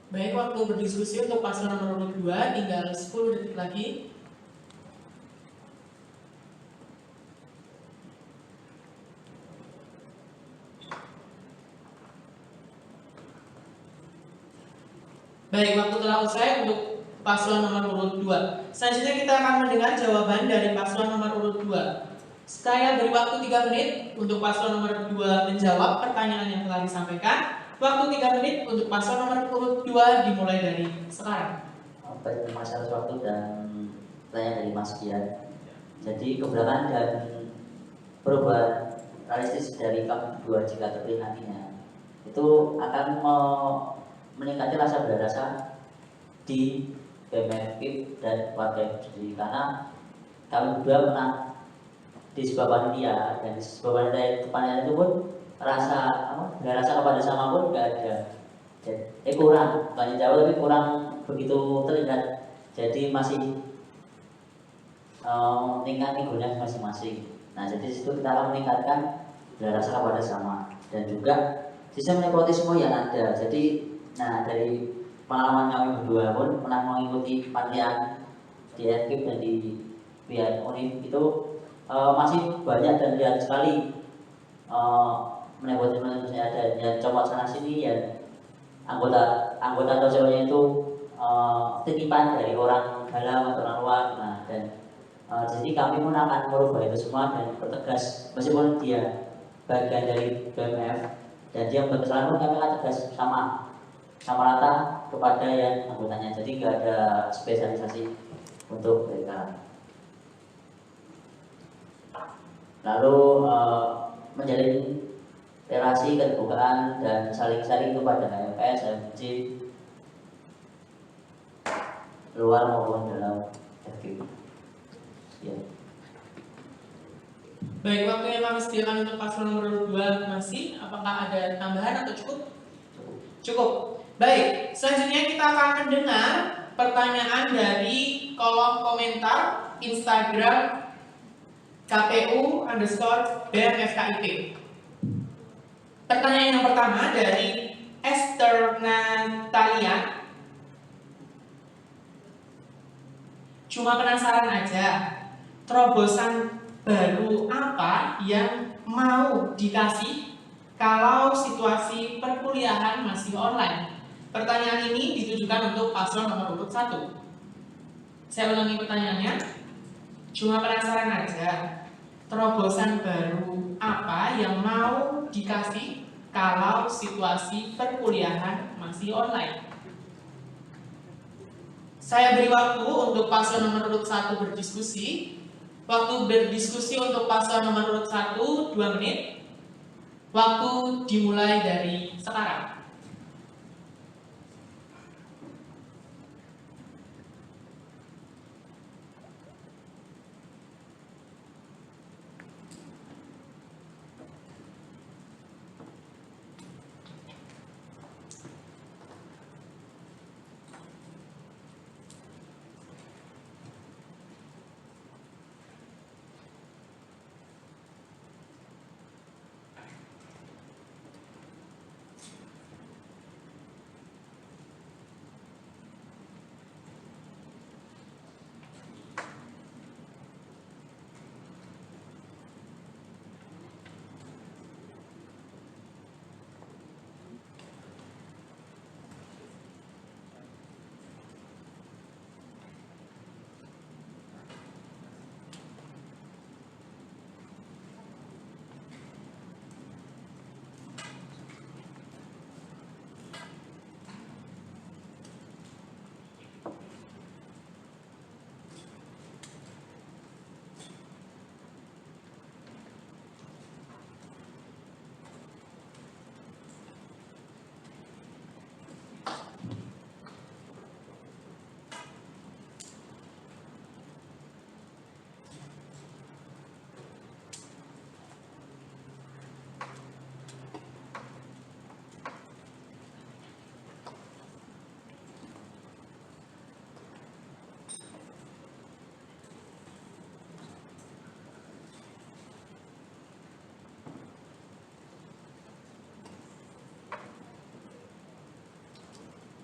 F: Baik, waktu berdiskusi untuk paslon nomor urut 2 tinggal 10 detik lagi. Baik, waktu telah usai untuk paslon nomor urut 2. Selanjutnya kita akan mendengar jawaban dari paslon nomor urut 2. Saya beri waktu 3 menit untuk paslon nomor 2 menjawab pertanyaan yang telah disampaikan. Waktu 3 menit untuk paslon nomor urut 2 dimulai dari sekarang.
H: masalah waktu dan pertanyaan dari Mas Kian. Jadi keberatan dan perubahan realistis dari kami berdua jika terpilih nantinya itu akan meningkatkan rasa berasa di BMFIP dan warga sendiri, karena kami berdua pernah di sebuah panitia, dan di sebuah panitia itu pun rasa kepada sama pun nggak ada. Kurang, bukannya jauh tapi kurang begitu terlihat. Jadi masih tingkat egonya masing-masing. Nah, jadi situ kita akan meningkatkan rasa kepada sama dan juga sistem nepotisme yang ada. Jadi, nah dari pengalaman kami berdua pun pernah mengikuti panitiaan di FKIP dan di pihak UNIF itu masih banyak dan lihat sekali nepotisme yang ada, yang copot sana sini, ya anggota atau cowoknya itu titipan dari orang dalam atau orang luar. Nah, dan jadi kami pun akan merubah itu semua dan bertegas, meskipun dia bagian dari BMF dan dia berkesalahan pun kami akan tegas sama rata kepada yang anggotanya. Jadi nggak ada spesialisasi untuk mereka. Lalu menjalin relasi keterbukaan dan saling sharing kepada HMPS, HMJ luar maupun dalam FKIP. Ya.
F: Baik, waktu yang kami sediakan untuk paslon nomor 2 masih, apakah ada tambahan atau cukup? Cukup. Baik, selanjutnya kita akan mendengar pertanyaan dari kolom komentar Instagram KPU_BMFKIP. Pertanyaan yang pertama dari Esther Natalia. Cuma penasaran aja, terobosan baru apa yang mau dikasih kalau situasi perkuliahan masih online? Pertanyaan ini ditujukan untuk paslon nomor urut 1. Saya ulangi pertanyaannya. Cuma penasaran aja, terobosan baru apa yang mau dikasih kalau situasi perkuliahan masih online? Saya beri waktu untuk paslon nomor urut 1 berdiskusi. Waktu berdiskusi untuk paslon nomor urut 1 2 menit. Waktu dimulai dari sekarang.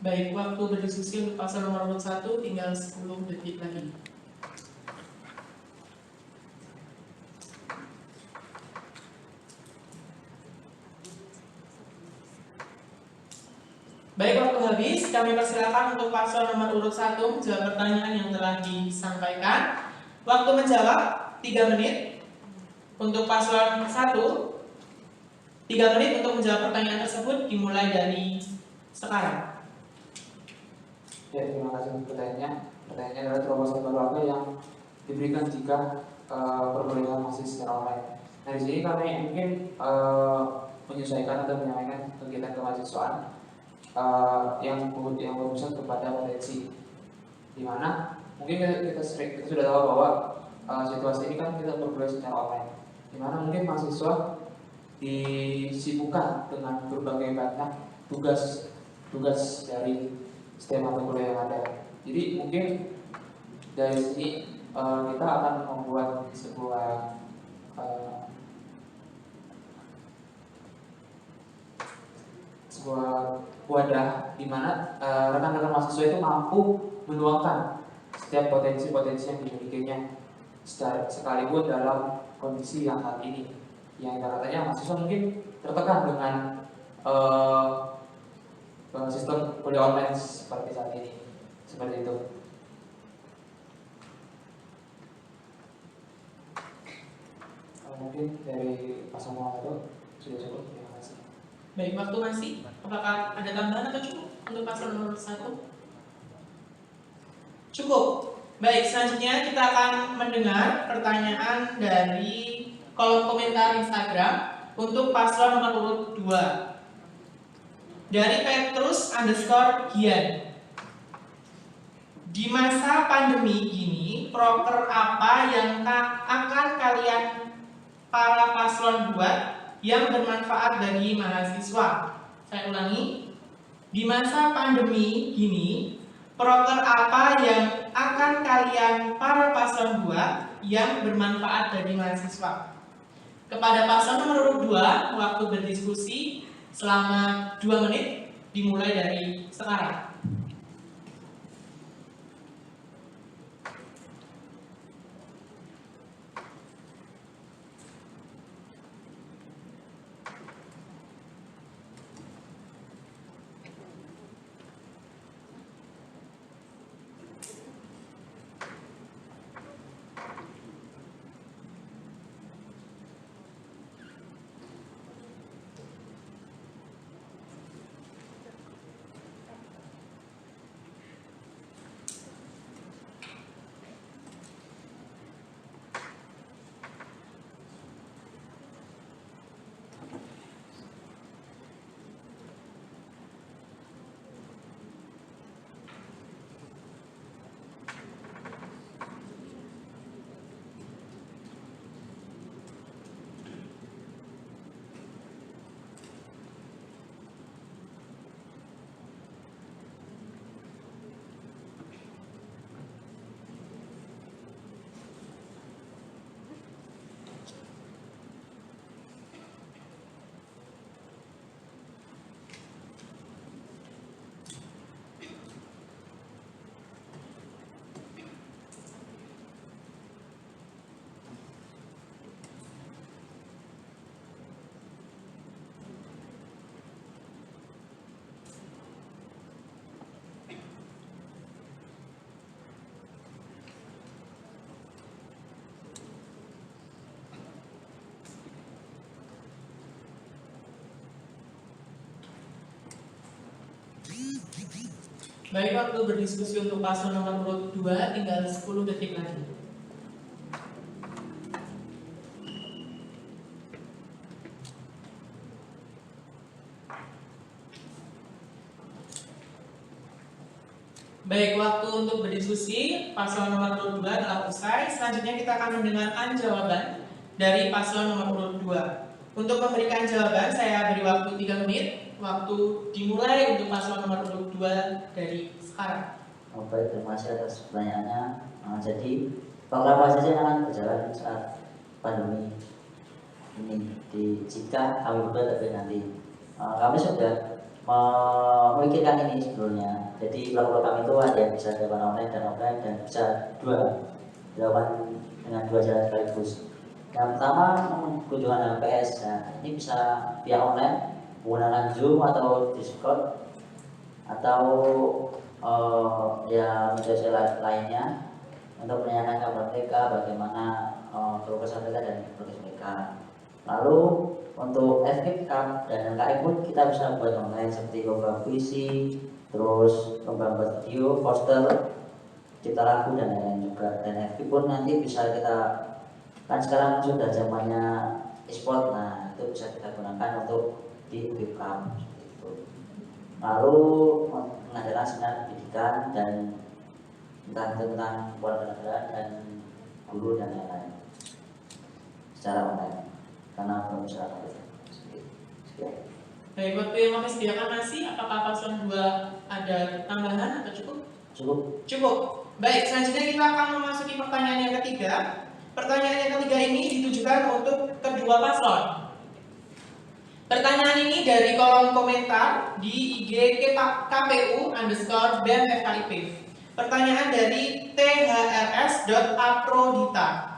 F: Baik, waktu berdiskusi untuk paslon nomor urut 1 tinggal 10 detik lagi. Baik, waktu habis. Kami persilakan untuk paslon nomor urut 1 menjawab pertanyaan yang telah disampaikan. Waktu menjawab 3 menit. Untuk paslon 1 3 menit untuk menjawab pertanyaan tersebut dimulai dari sekarang.
G: Ya, terima kasih untuk pertanyaannya. Pertanyaannya adalah terobosan baru apa yang diberikan jika perkuliahan masih secara online. Nah, di sini kami mungkin menyesuaikan atau menyampaikan kegiatan kemahasiswaan yang berpusat kepada potensi, di mana mungkin kita sudah tahu bahwa situasi ini kan kita berkuliah secara online, di mana mungkin mahasiswa disibukkan dengan berbagai macam tugas dari setiap mata kuliah yang ada. Jadi mungkin dari sini kita akan membuat sebuah wadah di mana rekan-rekan mahasiswa itu mampu menuangkan setiap potensi-potensi yang dimilikinya sekalipun dalam kondisi yang saat ini, yang katanya mahasiswa mungkin tertekan dengan sistem kuliah online seperti saat ini, seperti itu. Mungkin dari Pak Samuel itu sudah cukup. Terima kasih.
F: Baik, waktu masih. Apakah ada tambahan atau cukup untuk paslon nomor 1? Cukup. Baik, selanjutnya kita akan mendengar pertanyaan dari kolom komentar Instagram untuk paslon nomor urut 2. Dari Petrus_Gian. Di masa pandemi gini, proker apa yang akan kalian para paslon buat yang bermanfaat bagi mahasiswa? Saya ulangi. Di masa pandemi gini, proker apa yang akan kalian para paslon buat yang bermanfaat bagi mahasiswa? Kepada paslon nomor urut 2, waktu berdiskusi selama 2 menit dimulai dari sekarang. Baik, waktu berdiskusi untuk paslon nomor urut 2 tinggal 10 detik lagi. Baik, waktu untuk berdiskusi paslon nomor urut 2 telah usai. Selanjutnya kita akan mendengarkan jawaban dari paslon nomor urut 2. Untuk memberikan jawaban saya beri waktu 3 menit. Waktu dimulai untuk paslon nomor urut 2 dari sekarang.
H: Baik, terima kasih atas pertanyaannya. Jadi program apa saja yang akan berjalan saat pandemi ini jika kami berdua terpilih nanti? Kami sudah memikirkan ini sebelumnya. Jadi program kami itu ada yang bisa dilakukan online dan bisa dilakukan dengan 2 jalan sekaligus. Yang pertama, kunjungan HPS. Nah, ini bisa via online menggunakan Zoom atau Discord atau ya media sosial lainnya untuk menanyakan kabar mereka, bagaimana keluh mereka dan progres mereka. Lalu untuk FKIP dan LKM pun kita bisa buat online seperti lomba puisi, terus lomba video, poster, cipta lagu dan lain-lain juga. Dan FB pun nanti bisa kita, kan sekarang sudah zamannya e-sport, nah itu bisa kita gunakan untuk di webcam gitu. Lalu mengadakan seminar pendidikan dan tentang warga dan guru dan lain-lain secara online karena belum secara langsung.
F: Baik, waktu yang kami sediakan masih, apakah paslon 2 ada tambahan atau cukup?
H: Cukup.
F: Cukup. Baik, selanjutnya kita akan memasuki pertanyaan yang ketiga. Pertanyaan yang ketiga ini ditujukan untuk kedua paslon. Pertanyaan ini dari kolom komentar di IG KPU_BEM FKIP. Pertanyaan dari thrs.aprodita.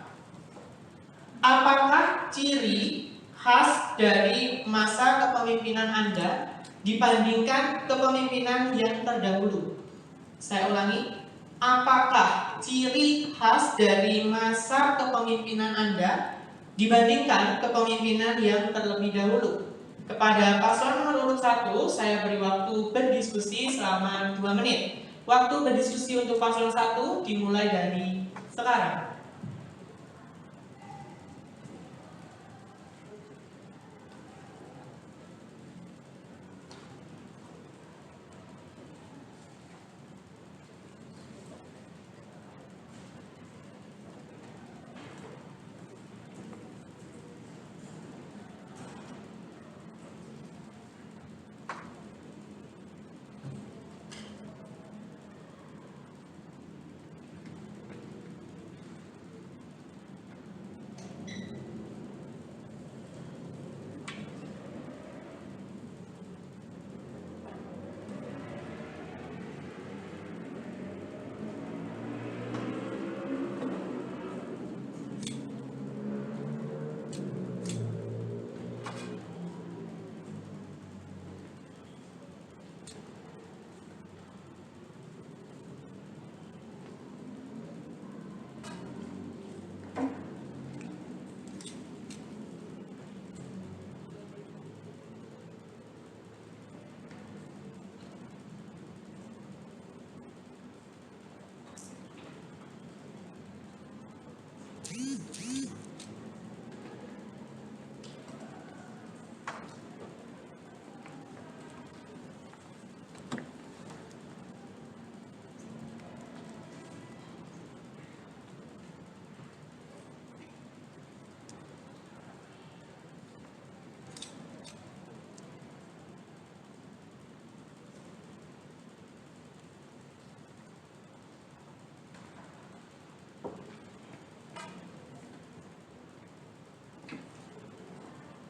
F: Apakah ciri khas dari masa kepemimpinan Anda dibandingkan kepemimpinan yang terdahulu? Saya ulangi, apakah ciri khas dari masa kepemimpinan Anda dibandingkan kepemimpinan yang terlebih dahulu? Kepada paslon nomor urut 1, saya beri waktu berdiskusi selama 2 menit. Waktu berdiskusi untuk paslon 1 dimulai dari sekarang.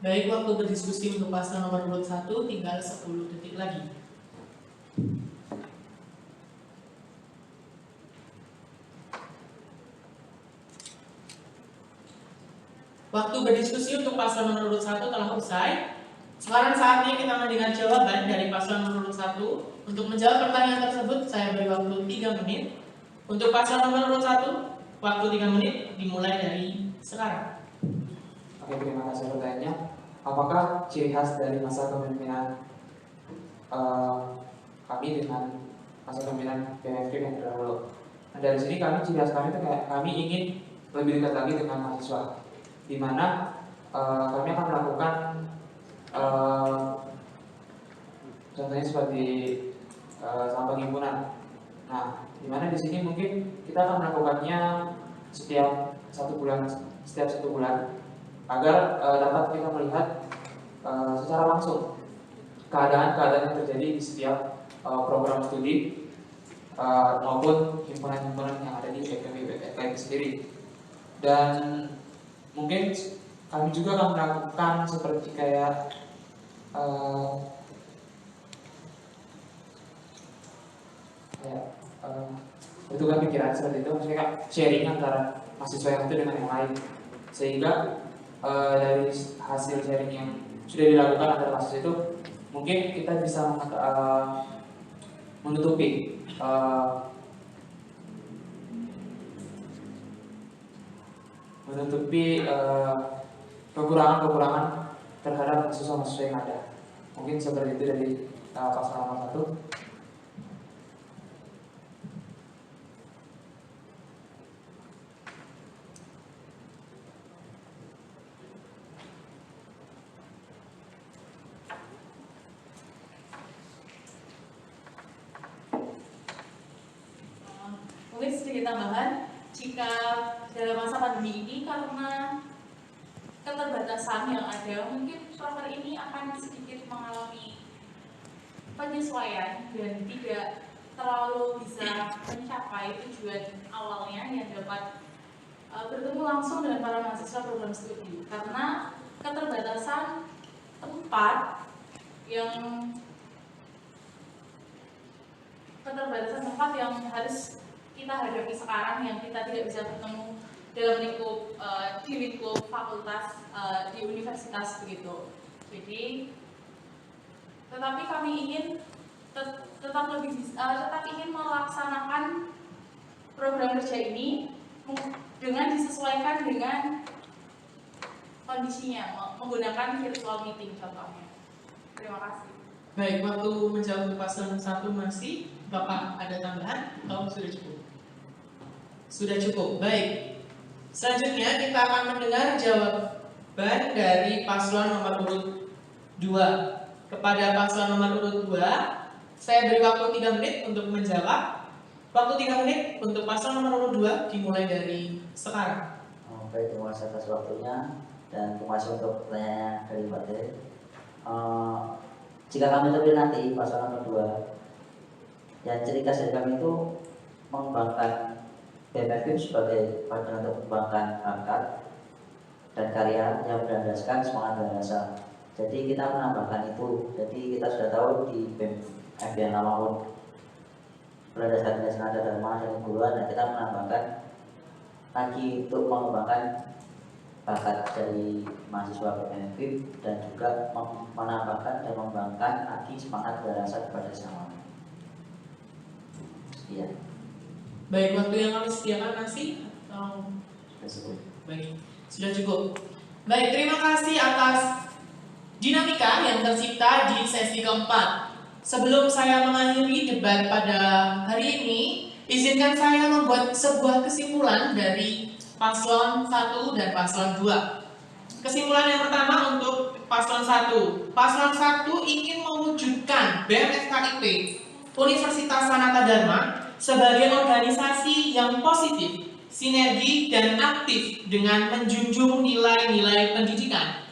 F: Baik, waktu berdiskusi untuk paslon nomor urut 1 tinggal 10 detik lagi. Waktu berdiskusi untuk paslon nomor urut 1 telah usai. Sekarang saatnya kita mendengar jawaban dari paslon nomor urut 1. Untuk menjawab pertanyaan tersebut, saya beri waktu 3 menit. Untuk paslon nomor urut 1, waktu 3 menit dimulai dari sekarang.
G: Oke, terima kasih pertanyaannya. Apakah ciri khas dari masa kepemimpinan kami dengan masa kepemimpinan BMFK yang terdahulu? Nah, dari sini ciri khas kami itu kayak kami ingin lebih dekat lagi dengan mahasiswa, di mana kami akan melakukan contohnya seperti sampah himpunan. Nah, di mana di sini mungkin kita akan melakukannya setiap 1 bulan agar dapat kita melihat secara langsung keadaan-keadaan yang terjadi di setiap program studi maupun himpunan-himpunan yang ada di FKIP sendiri. Dan mungkin kami juga akan melakukan seperti kayak bertukar pikiran seperti itu, maksudnya sharing antara mahasiswa yang satu dengan yang lain, sehingga dari hasil sharing yang sudah dilakukan antara mahasiswa itu mungkin kita bisa menutupi kekurangan-kekurangan terhadap mahasiswa-mahasiswa yang ada. Mungkin seperti itu dari paslon nomor 1.
J: Mungkin sedikit tambahan, jika dalam masa pandemi ini karena keterbatasan yang ada, mungkin proker ini akan sedikit mengalami penyesuaian dan tidak terlalu bisa mencapai tujuan awalnya yang dapat bertemu langsung dengan para mahasiswa program studi, karena keterbatasan tempat yang harus kita hadapi sekarang, yang kita tidak bisa bertemu dalam lingkup di lingkup fakultas di universitas begitu. Jadi, tetapi kami ingin tetap ingin melaksanakan program kerja ini dengan disesuaikan dengan kondisinya, menggunakan virtual meeting contohnya. Terima kasih.
F: Baik, waktu menjawab untuk paslon 1 masih. Bapak ada tambahan? Atau sudah cukup? Sudah cukup, baik. Selanjutnya kita akan mendengar jawaban dari paslon nomor urut 2. Kepada paslon nomor urut 2, saya beri waktu 3 menit untuk menjawab. Waktu 3 menit untuk paslon nomor urut 2 dimulai dari sekarang.
H: Baik, terima kasih atas waktunya dan terima kasih untuk pertanyaannya dari Mbak Teh. Jika kami terpilih nanti paslon nomor 2, yang ciri khas dari kami itu mengembangkan BMFIP sebagai partner untuk mengembangkan bakat dan karya yang berlandaskan semangat dan rasa. Jadi kita menambahkan itu. Jadi kita sudah tahu di BMF yang lama pun berlandaskan nilai senada dharma dan keguruan, dan kita menambahkan lagi untuk mengembangkan bakat dari mahasiswa BMFIP dan juga menambahkan dan mengembangkan lagi semangat dan rasa kepada sesama. Iya.
F: Baik, waktu yang kami sediakan masih? Baik, sudah cukup. Baik, terima kasih atas dinamika yang tercipta di sesi keempat. Sebelum saya mengakhiri debat pada hari ini, izinkan saya membuat sebuah kesimpulan dari paslon 1 dan paslon 2. Kesimpulan yang pertama untuk paslon 1. Paslon 1 ingin mewujudkan BMFKIP Universitas Sanata Dharma sebagai organisasi yang positif, sinergi, dan aktif dengan menjunjung nilai-nilai pendidikan.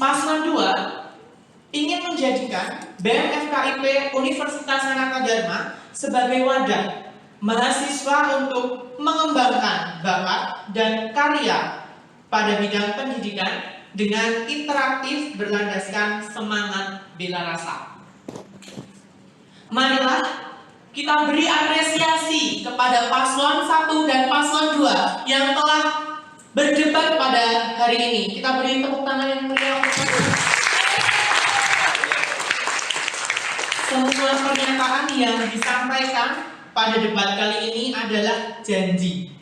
F: Paslon 2 ingin menjadikan BMFKIP Universitas Sanata Dharma sebagai wadah mahasiswa untuk mengembangkan bakat dan karya pada bidang pendidikan dengan interaktif berlandaskan semangat bela rasa. Marilah kita beri apresiasi kepada paslon 1 dan paslon 2 yang telah berdebat pada hari ini. Kita beri tepuk tangan yang meriah untuk mereka. Semua pernyataan yang disampaikan pada debat kali ini adalah janji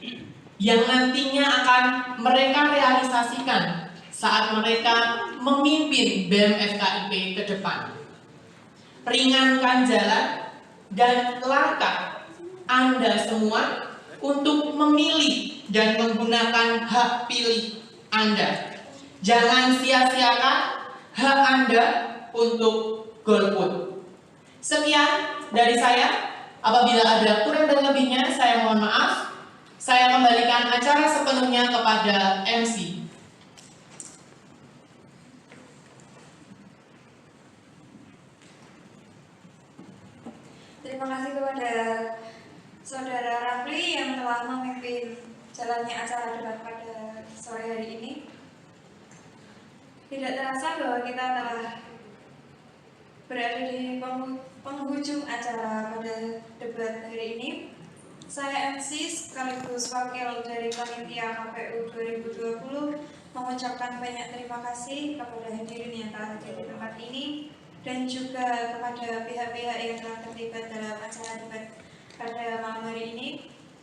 F: yang nantinya akan mereka realisasikan saat mereka memimpin BMFKIP ke depan. Ringankan jalan dan langkah Anda semua untuk memilih dan menggunakan hak pilih Anda. Jangan sia-siakan hak Anda untuk golput. Sekian dari saya. Apabila ada kurang dan lebihnya, saya mohon maaf. Saya kembalikan acara sepenuhnya kepada MC.
A: Terima kasih kepada Saudara Rafli yang telah memimpin jalannya acara debat pada sore hari ini. Tidak terasa bahwa kita telah berada di penghujung acara pada debat hari ini. Saya MC sekaligus wakil dari Panitia KPU 2020 mengucapkan banyak terima kasih kepada hadirin yang telah hadir di tempat ini dan juga kepada pihak-pihak yang telah terlibat dalam acara debat pada malam hari ini.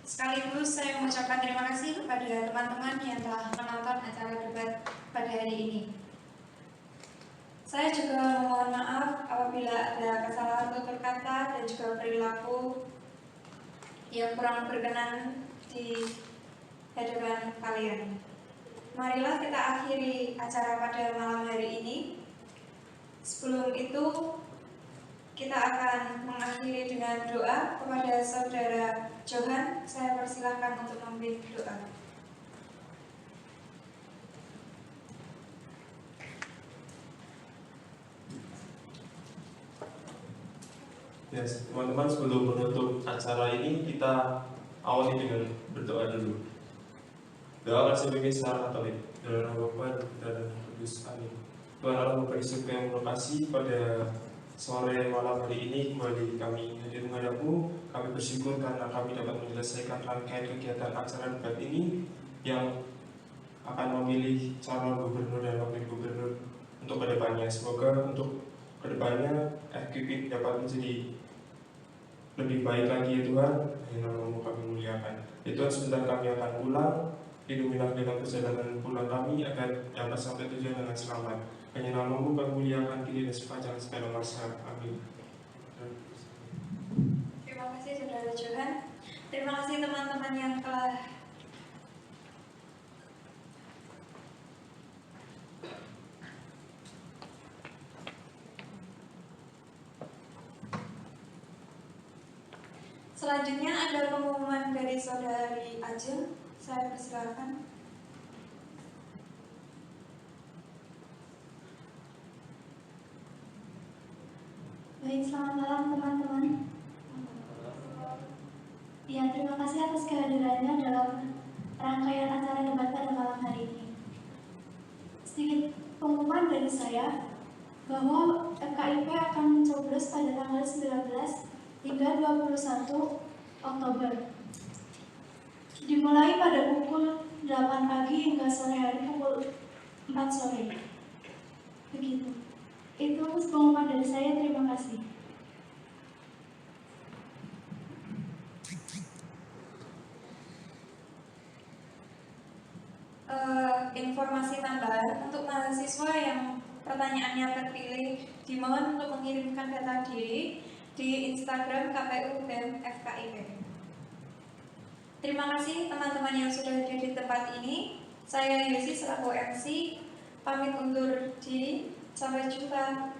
A: Sekaligus saya mengucapkan terima kasih kepada teman-teman yang telah menonton acara debat pada hari ini. Saya juga mohon maaf apabila ada kesalahan tutur kata dan juga perilaku yang kurang berkenan di hadapan kalian. Marilah kita akhiri acara pada malam hari ini. Sebelum itu, kita akan mengakhiri dengan doa kepada Saudara Johan. Saya persilahkan untuk membimbing doa.
L: Yes, teman-teman, sebelum menutup acara ini kita awali dengan berdoa dulu. Doa kasih bimbing secara Katolik. Dalam nama Bapa dan Kudus. Amin. Tuhan Allah memberi surga yang penuh kasih pada sore malam hari ini kembali kami hadir menghadap-Mu. Kami bersyukur karena kami dapat menyelesaikan rangkaian kegiatan acara debat ini yang akan memilih calon gubernur dan wakil gubernur untuk kedepannya. Semoga untuk kedepannya FKIP dapat menjadi lebih baik lagi ya Tuhan, yang nama-Mu kami muliakan. Ya Tuhan, sebentar kami akan pulang, lindungilah dalam perjalanan pulang kami agar dapat sampai tujuan dengan selamat. Hanya nama-Mu kami muliakan kini dan sepanjang segala masa. Amin.
A: Terima kasih Saudara Johan. Terima kasih teman-teman yang telah Selanjutnya ada pengumuman dari Saudari Ajeng. Saya persilakan.
M: Baik, selamat malam teman-teman. Ya, terima kasih atas kehadirannya dalam rangkaian acara debat pada malam hari ini. Sedikit pengumuman dari saya bahwa FKIP akan mencoblos pada tanggal 19 hingga 21 Oktober. Dimulai pada pukul 8 pagi hingga sore hari pukul 4 sore. Begitu. Itu pengumuman dari saya, terima kasih.
A: Informasi tambahan untuk mahasiswa yang pertanyaannya terpilih, dimohon untuk mengirimkan data diri di Instagram KPU BEM FKIP. Terima kasih teman-teman yang sudah hadir di tempat ini. Saya Yesi selaku MC pamit undur diri. Sampai jumpa.